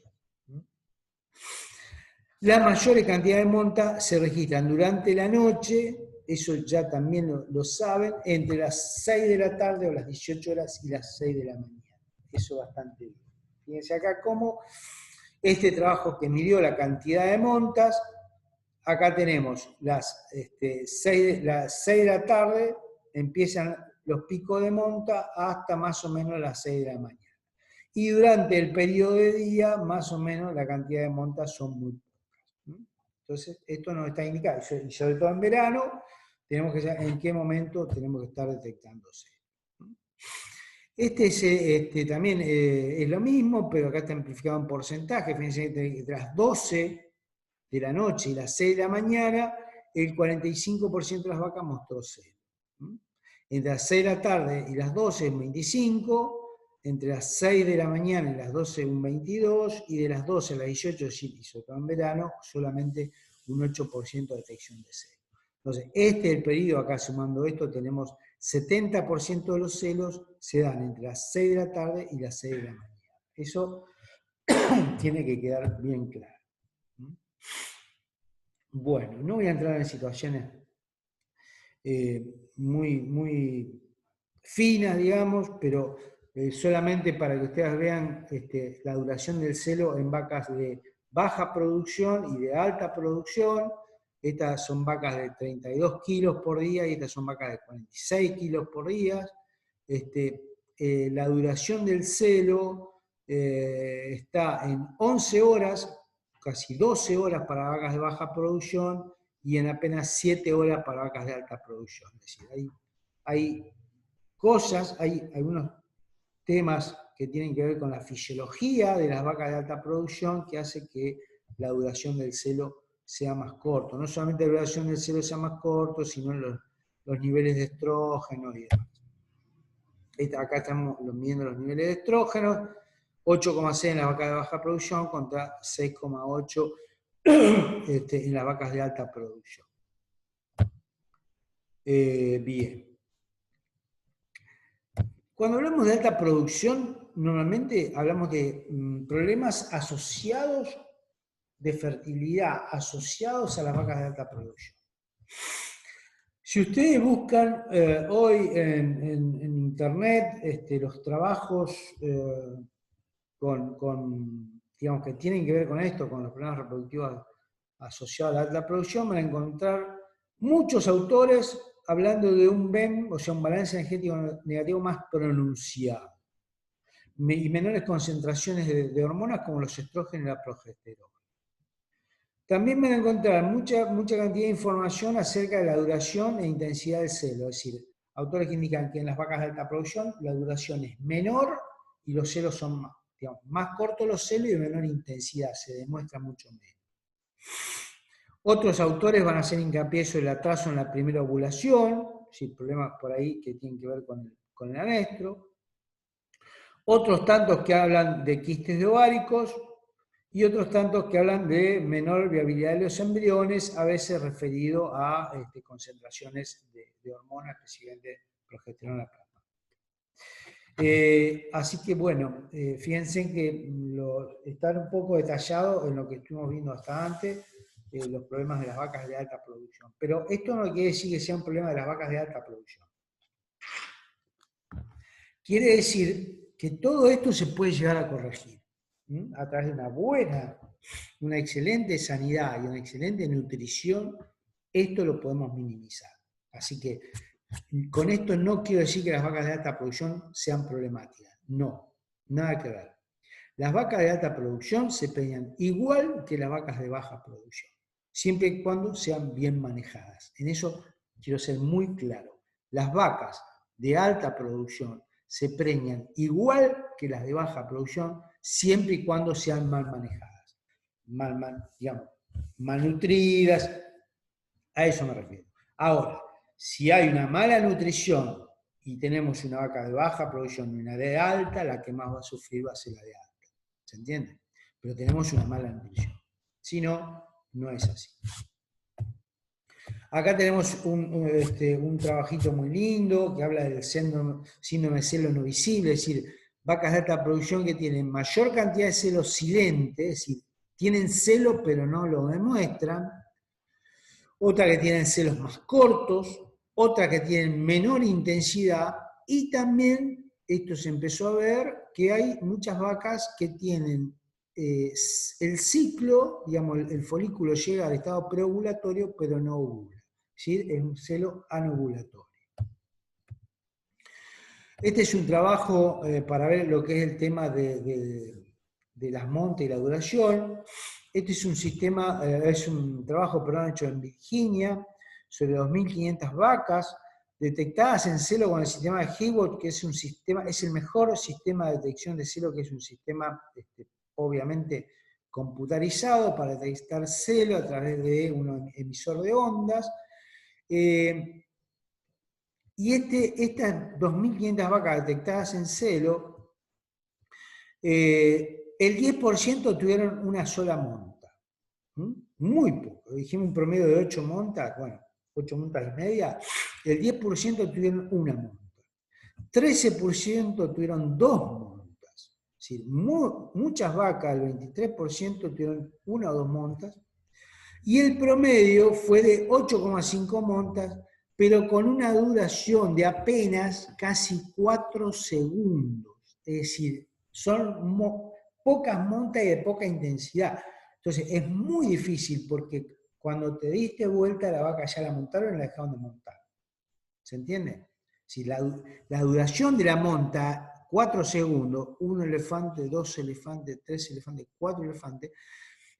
[SPEAKER 1] La mayor cantidad de montas se registran durante la noche, eso ya también lo saben, entre las 6 de la tarde o las 18 horas y las 6 de la mañana. Eso bastante bien. Fíjense acá cómo este trabajo que midió la cantidad de montas, acá tenemos las 6 de la tarde, empiezan los picos de monta hasta más o menos las 6 de la mañana. Y durante el periodo de día, más o menos, la cantidad de montas son muy pocas. Entonces, esto nos está indicando, y sobre todo en verano, tenemos que saber en qué momento tenemos que estar detectándose. También es lo mismo, pero acá está amplificado en porcentaje. Fíjense, entre las 12 de la noche y las 6 de la mañana, el 45% de las vacas mostró celo. Entre las 6 de la tarde y las 12, un 25%, entre las 6 de la mañana y las 12, un 22%, y de las 12 a las 18, y sobre todo en verano, solamente un 8% de detección de celo. Entonces, este es el periodo, acá sumando esto, tenemos 70% de los celos se dan entre las 6 de la tarde y las 6 de la mañana. Eso tiene que quedar bien claro. Bueno, no voy a entrar en situaciones muy finas, digamos, pero solamente para que ustedes vean la duración del celo en vacas de baja producción y de alta producción. Estas son vacas de 32 kilos por día y estas son vacas de 46 kilos por día. La duración del celo está en 11 horas, casi 12 horas para vacas de baja producción y en apenas 7 horas para vacas de alta producción. Es decir, hay cosas, hay algunos temas que tienen que ver con la fisiología de las vacas de alta producción que hace que la duración del celo sea más corto. No solamente la duración del celo sea más corto, sino los niveles de estrógeno y demás. Acá estamos midiendo los niveles de estrógeno, 8,6 en las vacas de baja producción contra 6,8 en las vacas de alta producción. Bien. Cuando hablamos de alta producción, normalmente hablamos de problemas asociados de fertilidad, asociados a las vacas de alta producción. Si ustedes buscan hoy en internet los trabajos digamos, que tienen que ver con esto, con los problemas reproductivos asociados a la alta producción, van a encontrar muchos autores hablando de un BEM, o sea, un balance energético negativo más pronunciado, y menores concentraciones de hormonas como los estrógenos y la progesterona. También van a encontrar mucha cantidad de información acerca de la duración e intensidad del celo, es decir, autores que indican que en las vacas de alta producción la duración es menor y los celos son más cortos los celos y de menor intensidad, se demuestra mucho menos. Otros autores van a hacer hincapié sobre el atraso en la primera ovulación, problemas por ahí que tienen que ver con el anestro. Otros tantos que hablan de quistes de ováricos y otros tantos que hablan de menor viabilidad de los embriones, a veces referido a concentraciones de hormonas, especialmente progesterona plasmática. Así que bueno, fíjense que está un poco detallado en lo que estuvimos viendo hasta antes, los problemas de las vacas de alta producción. Pero esto no quiere decir que sea un problema de las vacas de alta producción. Quiere decir que todo esto se puede llegar a corregir a través de una excelente sanidad y una excelente nutrición. Esto lo podemos minimizar. Así que con esto no quiero decir que las vacas de alta producción sean problemáticas. No, nada que ver. Las vacas de alta producción se preñan igual que las vacas de baja producción, siempre y cuando sean bien manejadas. En eso quiero ser muy claro. Las vacas de alta producción se preñan igual que las de baja producción, siempre y cuando sean mal manejadas, malnutridas, a eso me refiero. Ahora, si hay una mala nutrición y tenemos una vaca de baja producción y una de alta, la que más va a sufrir va a ser la de alta. ¿Se entiende? Pero tenemos una mala nutrición. Si no, no es así. Acá tenemos un trabajito muy lindo que habla del síndrome de celo no visible, es decir, vacas de alta producción que tienen mayor cantidad de celo silente, es decir, tienen celo pero no lo demuestran, otra que tienen celos más cortos, otra que tienen menor intensidad, y también esto se empezó a ver que hay muchas vacas que tienen el ciclo, digamos, el folículo llega al estado preovulatorio pero no ovula. ¿Sí? Es un celo anovulatorio. Este es un trabajo para ver lo que es el tema de las montas y la duración. Este es un trabajo hecho en Virginia sobre 2.500 vacas detectadas en celo con el sistema de Hayward, que es el mejor sistema de detección de celo, que es un sistema obviamente computarizado para detectar celo a través de un emisor de ondas. Y estas 2.500 vacas detectadas en celo, el 10% tuvieron una sola monta. Muy poco. Dijimos un promedio de 8 montas, bueno, 8 montas y media. El 10% tuvieron una monta. 13% tuvieron 2 montas. Es decir, muchas vacas, el 23% tuvieron 1 o 2 montas. Y el promedio fue de 8,5 montas, pero con una duración de apenas casi 4 segundos. Es decir, son pocas montas y de poca intensidad. Entonces es muy difícil porque cuando te diste vuelta la vaca ya la montaron y la dejaron de montar. ¿Se entiende? Si la duración de la monta, 4 segundos, 1 elefante, 2 elefantes, 3 elefantes, 4 elefantes,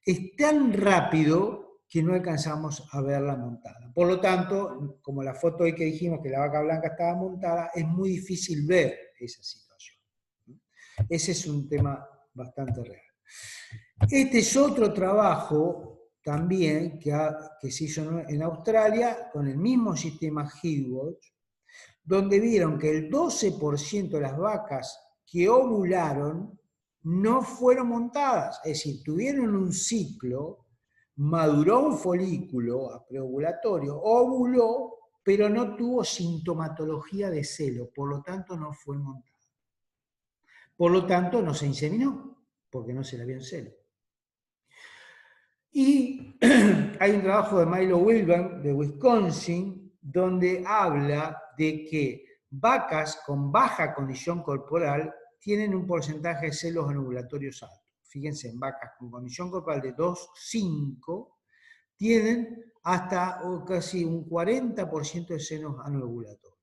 [SPEAKER 1] es tan rápido que no alcanzamos a verla montada. Por lo tanto, como la foto hoy que dijimos que la vaca blanca estaba montada, es muy difícil ver esa situación. Ese es un tema bastante real. Este es otro trabajo también que se hizo en Australia con el mismo sistema Hayward, donde vieron que el 12% de las vacas que ovularon no fueron montadas, es decir, tuvieron un ciclo, maduró un folículo a preovulatorio, ovuló, pero no tuvo sintomatología de celo, por lo tanto no fue montada. Por lo tanto, no se inseminó, porque no se le vio en celo. Y hay un trabajo de Milo Wilburn de Wisconsin donde habla de que vacas con baja condición corporal tienen un porcentaje de celos anovulatorios alto. Fíjense, en vacas con condición corporal de 2,5 tienen hasta casi un 40% de senos anovulatorios.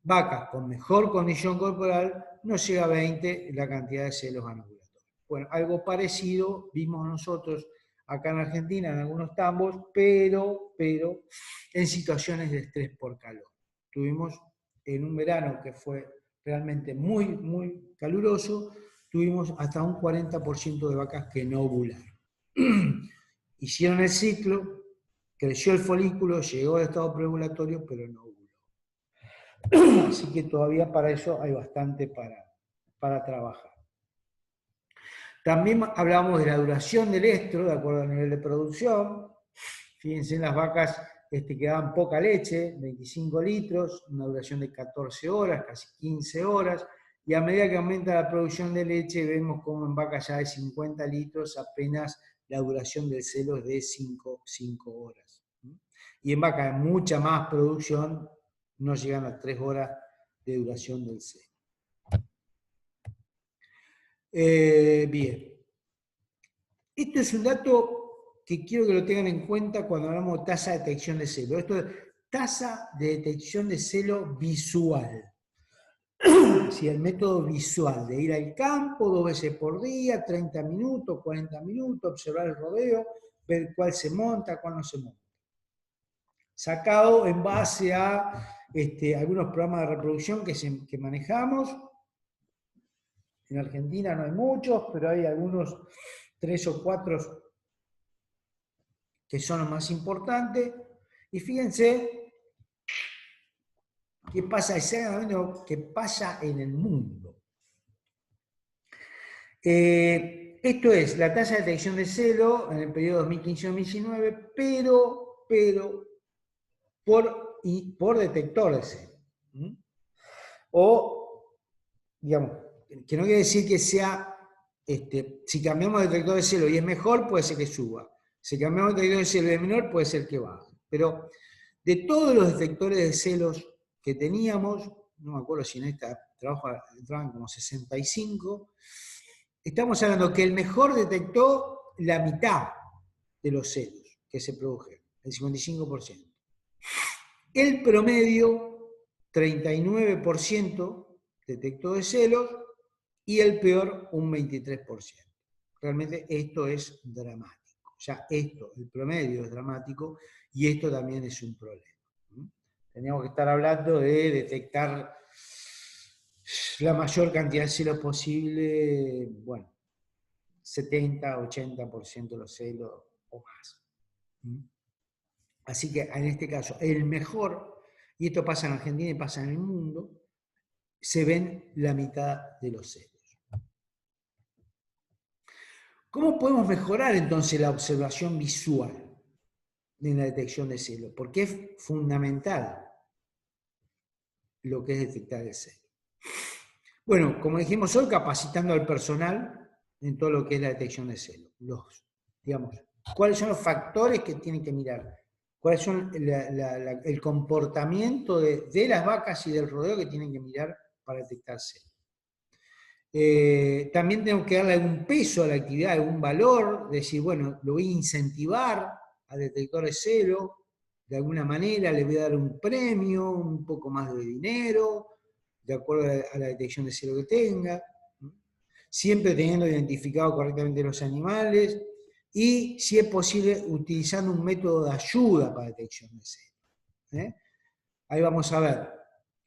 [SPEAKER 1] Vacas con mejor condición corporal no llega a 20 la cantidad de celos anovulatorios. Bueno, algo parecido vimos nosotros acá en Argentina en algunos tambos, pero en situaciones de estrés por calor. Tuvimos en un verano que fue realmente muy caluroso, tuvimos hasta un 40% de vacas que no ovularon. Hicieron el ciclo, creció el folículo, llegó al estado preovulatorio, pero no ovuló. Así que todavía para eso hay bastante para trabajar. También hablamos de la duración del estro, de acuerdo al nivel de producción. Fíjense en las vacas que daban poca leche, 25 litros, una duración de 14 horas, casi 15 horas, y a medida que aumenta la producción de leche, vemos como en vacas ya de 50 litros apenas la duración del celo es de 5 horas. Y en vacas de mucha más producción no llegan a 3 horas de duración del celo. Bien. Esto es un dato que quiero que lo tengan en cuenta cuando hablamos de tasa de detección de celo. Esto es tasa de detección de celo visual. Sí, el método visual de ir al campo 2 veces por día, 30 minutos, 40 minutos, observar el rodeo, ver cuál se monta, cuál no se monta. Sacado en base a algunos programas de reproducción que manejamos. En Argentina no hay muchos, pero hay algunos 3 o 4 que son los más importantes. Y fíjense qué pasa exactamente, qué pasa en el mundo. Esto es la tasa de detección de celo en el periodo 2015-2019, pero por detector de celo. O, digamos, que no quiere decir que sea, si cambiamos de detector de celo y es mejor, puede ser que suba. Si cambiamos de detector de celo y es menor, puede ser que baje. Pero de todos los detectores de celos que teníamos, no me acuerdo si en esta trabajo entraban como 65, estamos hablando que el mejor detectó la mitad de los celos que se produjeron, el 55%. El promedio, 39% detectó de celos y el peor, un 23%. Realmente esto es dramático. Ya esto, el promedio es dramático y esto también es un problema. Teníamos que estar hablando de detectar la mayor cantidad de celos posible, bueno, 70, 80% de los celos o más. Así que en este caso, el mejor, y esto pasa en Argentina y pasa en el mundo, se ven la mitad de los celos. ¿Cómo podemos mejorar entonces la observación visual en la detección de celos? Porque es fundamental lo que es detectar el celo. Bueno, como dijimos hoy, capacitando al personal en todo lo que es la detección de celos. Digamos, ¿cuáles son los factores que tienen que mirar? ¿Cuáles son el comportamiento de las vacas y del rodeo que tienen que mirar para detectar celos? También tengo que darle algún peso a la actividad, algún valor, decir, bueno, lo voy a incentivar al detector de celo, de alguna manera le voy a dar un premio, un poco más de dinero, de acuerdo a la detección de celo que tenga, siempre teniendo identificado correctamente los animales y, si es posible, utilizando un método de ayuda para detección de celo. Ahí vamos a ver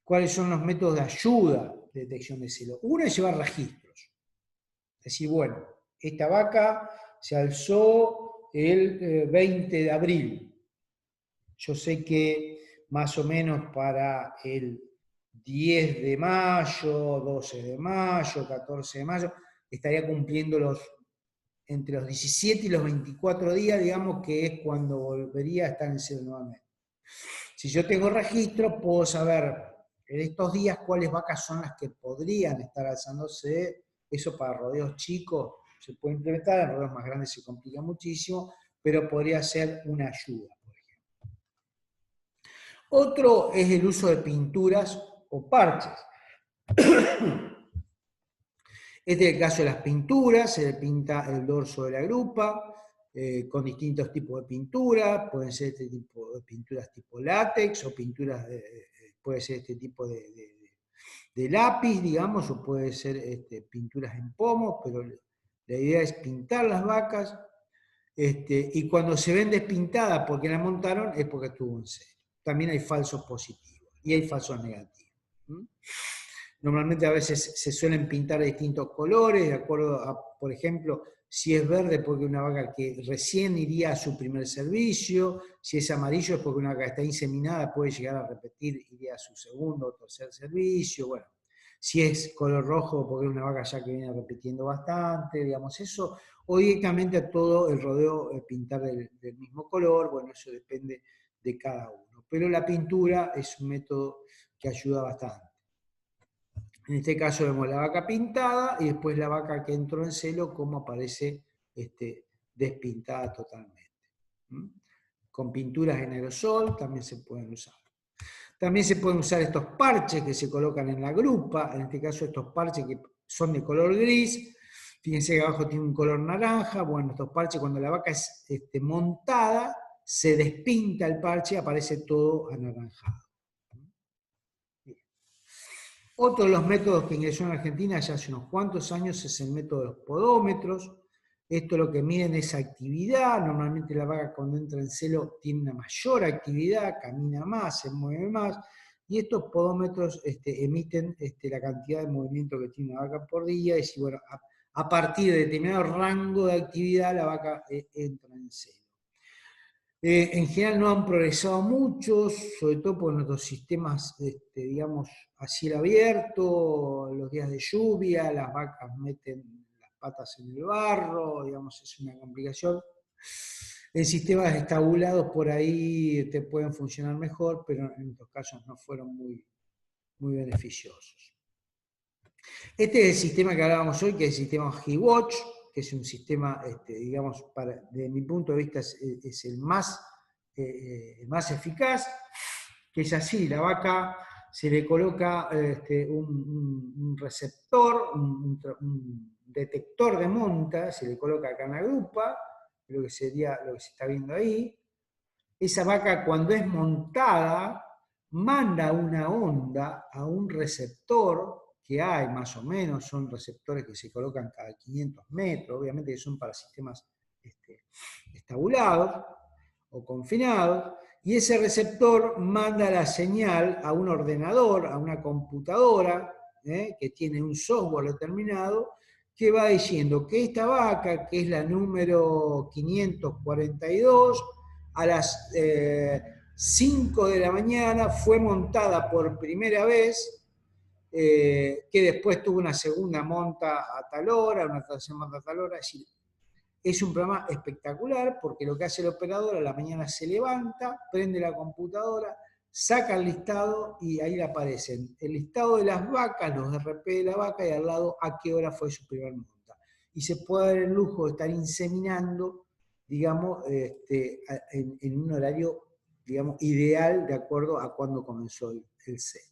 [SPEAKER 1] cuáles son los métodos de ayuda de detección de celo. Uno es llevar registros. Es decir, bueno, esta vaca se alzó el 20 de abril. Yo sé que más o menos para el 10 de mayo, 12 de mayo, 14 de mayo, estaría cumpliendo entre los 17 y los 24 días, digamos, que es cuando volvería a estar en celo nuevamente. Si yo tengo registro, puedo saber en estos días cuáles vacas son las que podrían estar alzándose. Eso para rodeos chicos se puede implementar, en rodeos más grandes se complica muchísimo, pero podría ser una ayuda, por ejemplo. Otro es el uso de pinturas o parches. Este es el caso de las pinturas, se le pinta el dorso de la grupa, con distintos tipos de pintura, pueden ser este tipo de pinturas tipo látex, o pinturas puede ser este tipo de lápiz, digamos, o puede ser pinturas en pomo, pero la idea es pintar las vacas, y cuando se ven despintadas porque la montaron es porque estuvo en serio. También hay falsos positivos y hay falsos negativos. Normalmente a veces se suelen pintar de distintos colores, de acuerdo a, por ejemplo, si es verde porque una vaca que recién iría a su primer servicio, si es amarillo es porque una vaca está inseminada, puede llegar a repetir, iría a su segundo o tercer servicio, bueno. Si es color rojo porque es una vaca ya que viene repitiendo bastante, digamos eso, o directamente a todo el rodeo pintar del mismo color, bueno, eso depende de cada uno. Pero la pintura es un método que ayuda bastante. En este caso vemos la vaca pintada y después la vaca que entró en celo, cómo aparece despintada totalmente. Con pinturas en aerosol también se pueden usar. También se pueden usar estos parches que se colocan en la grupa, en este caso estos parches que son de color gris. Fíjense que abajo tiene un color naranja. Bueno, estos parches cuando la vaca es montada, se despinta el parche y aparece todo anaranjado. Otro de los métodos que ingresó en Argentina ya hace unos cuantos años es el método de los podómetros. Esto lo que miden es actividad. Normalmente la vaca cuando entra en celo tiene una mayor actividad, camina más, se mueve más. Y estos podómetros emiten la cantidad de movimiento que tiene una vaca por día. Y si, bueno, a partir de determinado rango de actividad la vaca entra en celo. En general no han progresado mucho, sobre todo por nuestros sistemas, digamos, a cielo abierto, los días de lluvia, las vacas meten las patas en el barro, digamos, es una complicación. En sistemas estabulados por ahí te pueden funcionar mejor, pero en estos casos no fueron muy beneficiosos. Este es el sistema que hablábamos hoy, que es el sistema HeWatch, que es un sistema, digamos, desde mi punto de vista es el más eficaz, que es así: la vaca se le coloca un receptor, un detector de monta, se le coloca acá en la grupa, lo que sería lo que se está viendo ahí. Esa vaca cuando es montada manda una onda a un receptor que hay más o menos, son receptores que se colocan cada 500 metros, obviamente que son para sistemas estabulados o confinados, y ese receptor manda la señal a un ordenador, a una computadora, que tiene un software determinado, que va diciendo que esta vaca, que es la número 542, a las 5 de la mañana fue montada por primera vez, que después tuvo una segunda monta a tal hora, una tercera monta a tal hora. Es decir, es un programa espectacular porque lo que hace el operador a la mañana se levanta, prende la computadora, saca el listado y ahí le aparecen el listado de las vacas, los RP de la vaca y al lado a qué hora fue su primer monta. Y se puede dar el lujo de estar inseminando, digamos, en un horario, digamos, ideal de acuerdo a cuando comenzó el celo.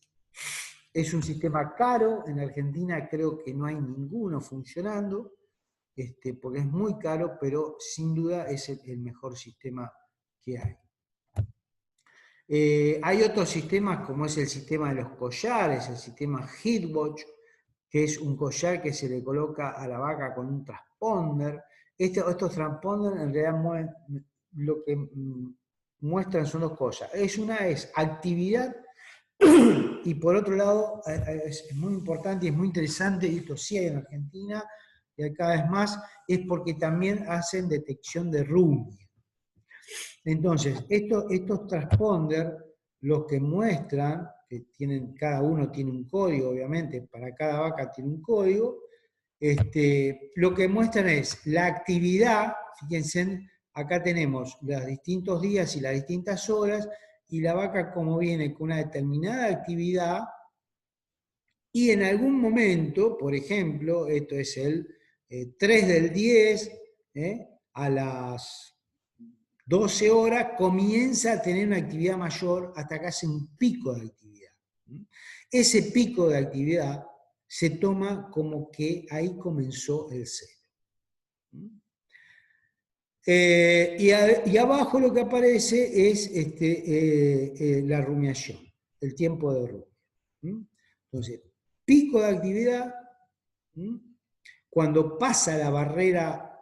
[SPEAKER 1] Es un sistema caro, en Argentina creo que no hay ninguno funcionando, porque es muy caro, pero sin duda es el mejor sistema que hay. Hay otros sistemas como es el sistema de los collares, el sistema HeWatch, que es un collar que se le coloca a la vaca con un transponder. Estos transponders en realidad lo que muestran son dos cosas. Una es actividad y por otro lado es muy importante y es muy interesante, y esto sí hay en Argentina, y cada vez más, es porque también hacen detección de rooming. Entonces, estos transponders, los que muestran, que cada uno tiene un código, obviamente, para cada vaca tiene un código, lo que muestran es la actividad. Fíjense, acá tenemos los distintos días y las distintas horas, y la vaca como viene con una determinada actividad, Y en algún momento, por ejemplo, esto es el 3/10, a las 12 horas, comienza a tener una actividad mayor hasta que hace un pico de actividad. Ese pico de actividad se toma como que ahí comenzó el celo. Y abajo lo que aparece es la rumiación, el tiempo de rumia. Entonces, pico de actividad, cuando pasa la barrera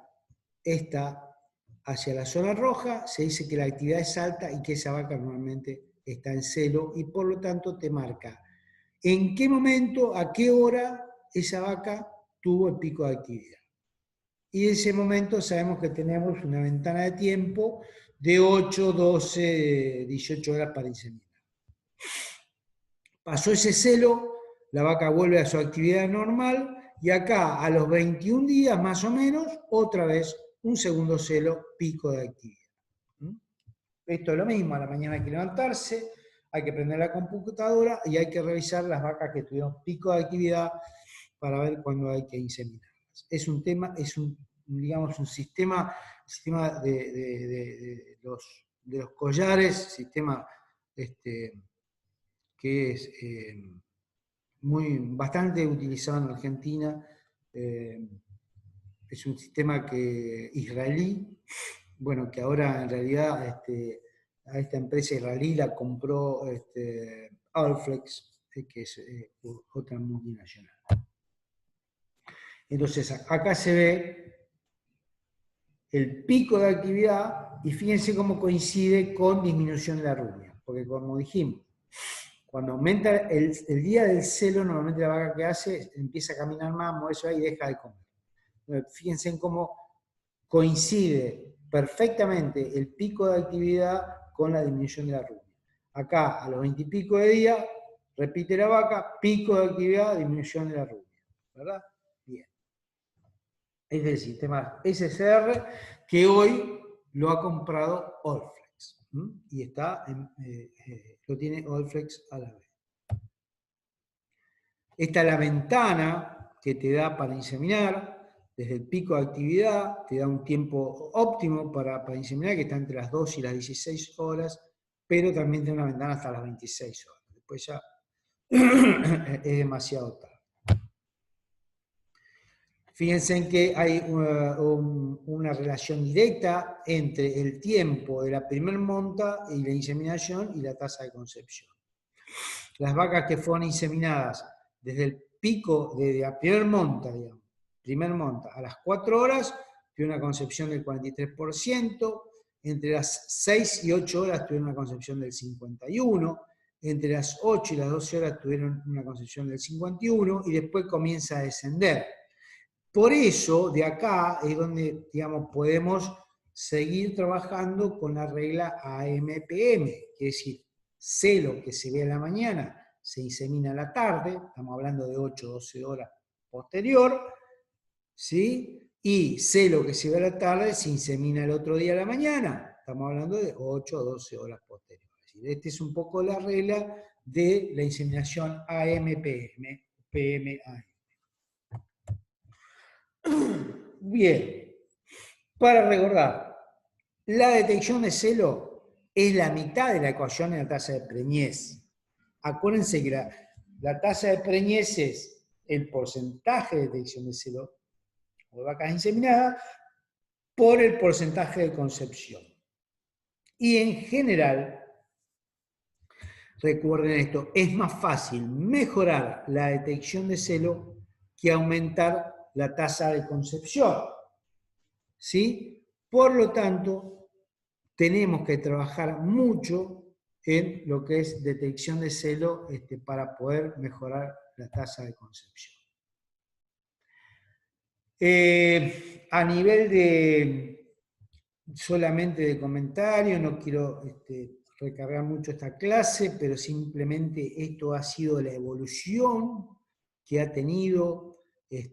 [SPEAKER 1] esta hacia la zona roja, se dice que la actividad es alta y que esa vaca normalmente está en celo y por lo tanto te marca en qué momento, a qué hora esa vaca tuvo el pico de actividad. Y en ese momento sabemos que tenemos una ventana de tiempo de 8, 12, 18 horas para inseminar. Pasó ese celo, la vaca vuelve a su actividad normal y acá a los 21 días más o menos, otra vez un segundo celo, pico de actividad. Esto es lo mismo, a la mañana hay que levantarse, hay que prender la computadora y hay que revisar las vacas que tuvieron pico de actividad para ver cuándo hay que inseminarlas. Es un tema, digamos, un sistema de los collares, sistema que es bastante utilizado en Argentina. Es un sistema israelí, bueno, que ahora en realidad a esta empresa israelí la compró Allflex, que es otra multinacional. Entonces, acá se ve el pico de actividad y fíjense cómo coincide con disminución de la rumia, porque como dijimos, cuando aumenta el día del celo, normalmente la vaca que hace empieza a caminar más, mueve y deja de comer. Fíjense en cómo coincide perfectamente el pico de actividad con la disminución de la rumia. Acá, a los 20 y pico de días, repite la vaca, pico de actividad, disminución de la rumia. ¿Verdad? Bien. Es el sistema SSR que hoy lo ha comprado Allflex. Y lo tiene Allflex a la vez. Esta es la ventana que te da para inseminar. Desde el pico de actividad, te da un tiempo óptimo para inseminar, que está entre las 2 y las 16 horas, pero también tiene una ventana hasta las 26 horas. Después ya es demasiado tarde. Fíjense en que hay una relación directa entre el tiempo de la primer monta y la inseminación y la tasa de concepción. Las vacas que fueron inseminadas desde el pico de la primer monta, a las 4 horas, tuvieron una concepción del 43%, entre las 6 y 8 horas tuvieron una concepción del 51%, entre las 8 y las 12 horas tuvieron una concepción del 51%, y después comienza a descender. Por eso, de acá es donde, digamos, podemos seguir trabajando con la regla AMPM, que es decir, celo que se ve a la mañana se insemina a la tarde, estamos hablando de 8 o 12 horas posterior, ¿sí? Y celo que se ve a la tarde se insemina el otro día a la mañana, estamos hablando de 8 o 12 horas posteriores. Esta es un poco la regla de la inseminación AMPM, PMAM. Bien, para recordar, la detección de celo es la mitad de la ecuación en la tasa de preñez. Acuérdense que la tasa de preñez es el porcentaje de detección de celo o de vacas inseminadas por el porcentaje de concepción. Y en general, recuerden esto, es más fácil mejorar la detección de celo que aumentar la tasa de concepción. ¿Sí? Por lo tanto, tenemos que trabajar mucho en lo que es detección de celo para poder mejorar la tasa de concepción. A nivel solamente de comentario, no quiero recargar mucho esta clase, pero simplemente esto ha sido la evolución que ha tenido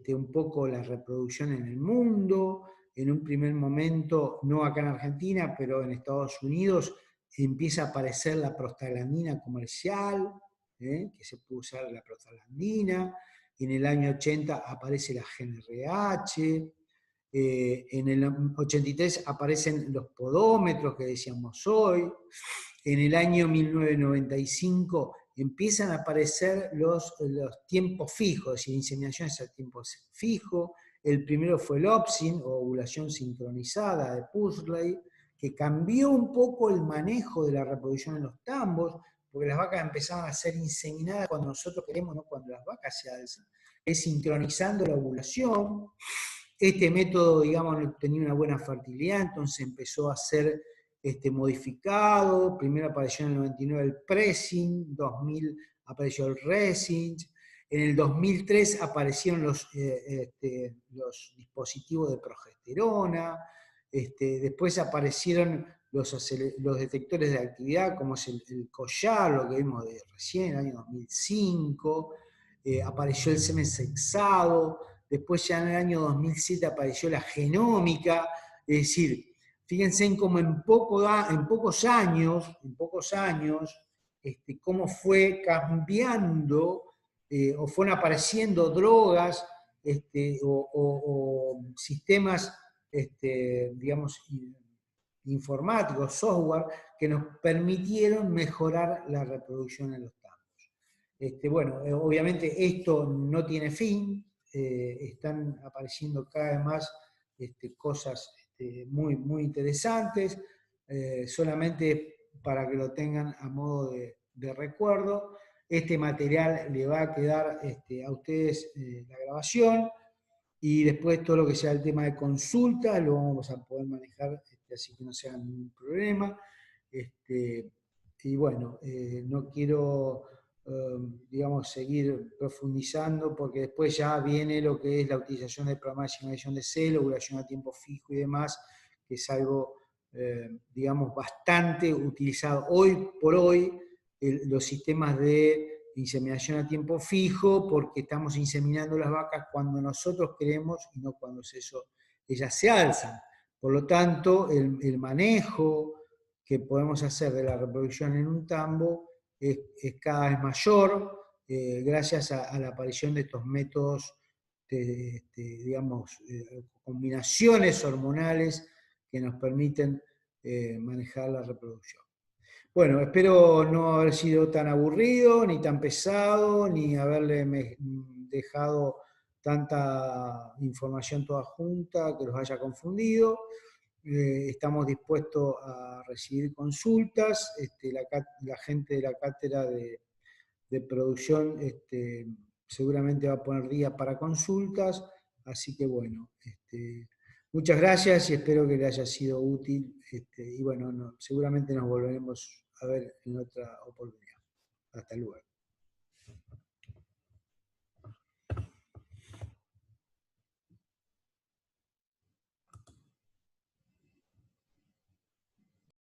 [SPEAKER 1] un poco la reproducción en el mundo. En un primer momento, no acá en Argentina, pero en Estados Unidos, empieza a aparecer la prostaglandina comercial, que se puede usar la prostaglandina. En el año 80 aparece la GnRH. En el 83 aparecen los podómetros que decíamos hoy. En el año 1995 empiezan a aparecer los tiempos fijos, es decir, inseminaciones a tiempo fijo. El primero fue el OPSIN, o ovulación sincronizada de Pursley, que cambió un poco el manejo de la reproducción en los tambos, porque las vacas empezaban a ser inseminadas cuando nosotros queremos, no cuando las vacas se alzan, es sincronizando la ovulación. Este método, digamos, tenía una buena fertilidad, entonces empezó a ser modificado. Primero apareció en el 99 el pressing, 2000 apareció el resing, en el 2003 aparecieron los dispositivos de progesterona, después aparecieron los detectores de actividad, como es el collar, lo que vimos de recién, en el año 2005, apareció el semen sexado. Después ya en el año 2007 apareció la genómica, es decir, fíjense en cómo en pocos años, cómo fue cambiando o fueron apareciendo drogas o sistemas, digamos, informáticos, software, que nos permitieron mejorar la reproducción en los tambos. Bueno, obviamente esto no tiene fin, están apareciendo cada vez más cosas muy, muy interesantes, solamente para que lo tengan a modo de recuerdo. Este material le va a quedar a ustedes la grabación, y después todo lo que sea el tema de consulta lo vamos a poder manejar, así que no sea ningún problema. Y bueno, no quiero digamos, seguir profundizando, porque después ya viene lo que es la utilización del programa de simulación de celo, ovulación a tiempo fijo y demás, que es algo, digamos, bastante utilizado hoy por hoy, los sistemas de inseminación a tiempo fijo, porque estamos inseminando las vacas cuando nosotros queremos y no cuando ellas se alzan. Por lo tanto, el manejo que podemos hacer de la reproducción en un tambo es cada vez mayor, gracias a la aparición de estos métodos, digamos, combinaciones hormonales que nos permiten manejar la reproducción. Bueno, espero no haber sido tan aburrido, ni tan pesado, ni haberle dejado tanta información toda junta que los haya confundido. Estamos dispuestos a recibir consultas. La gente de la cátedra de producción seguramente va a poner días para consultas. Así que bueno, muchas gracias y espero que le haya sido útil. Y bueno, seguramente nos volveremos a ver en otra oportunidad. Hasta luego.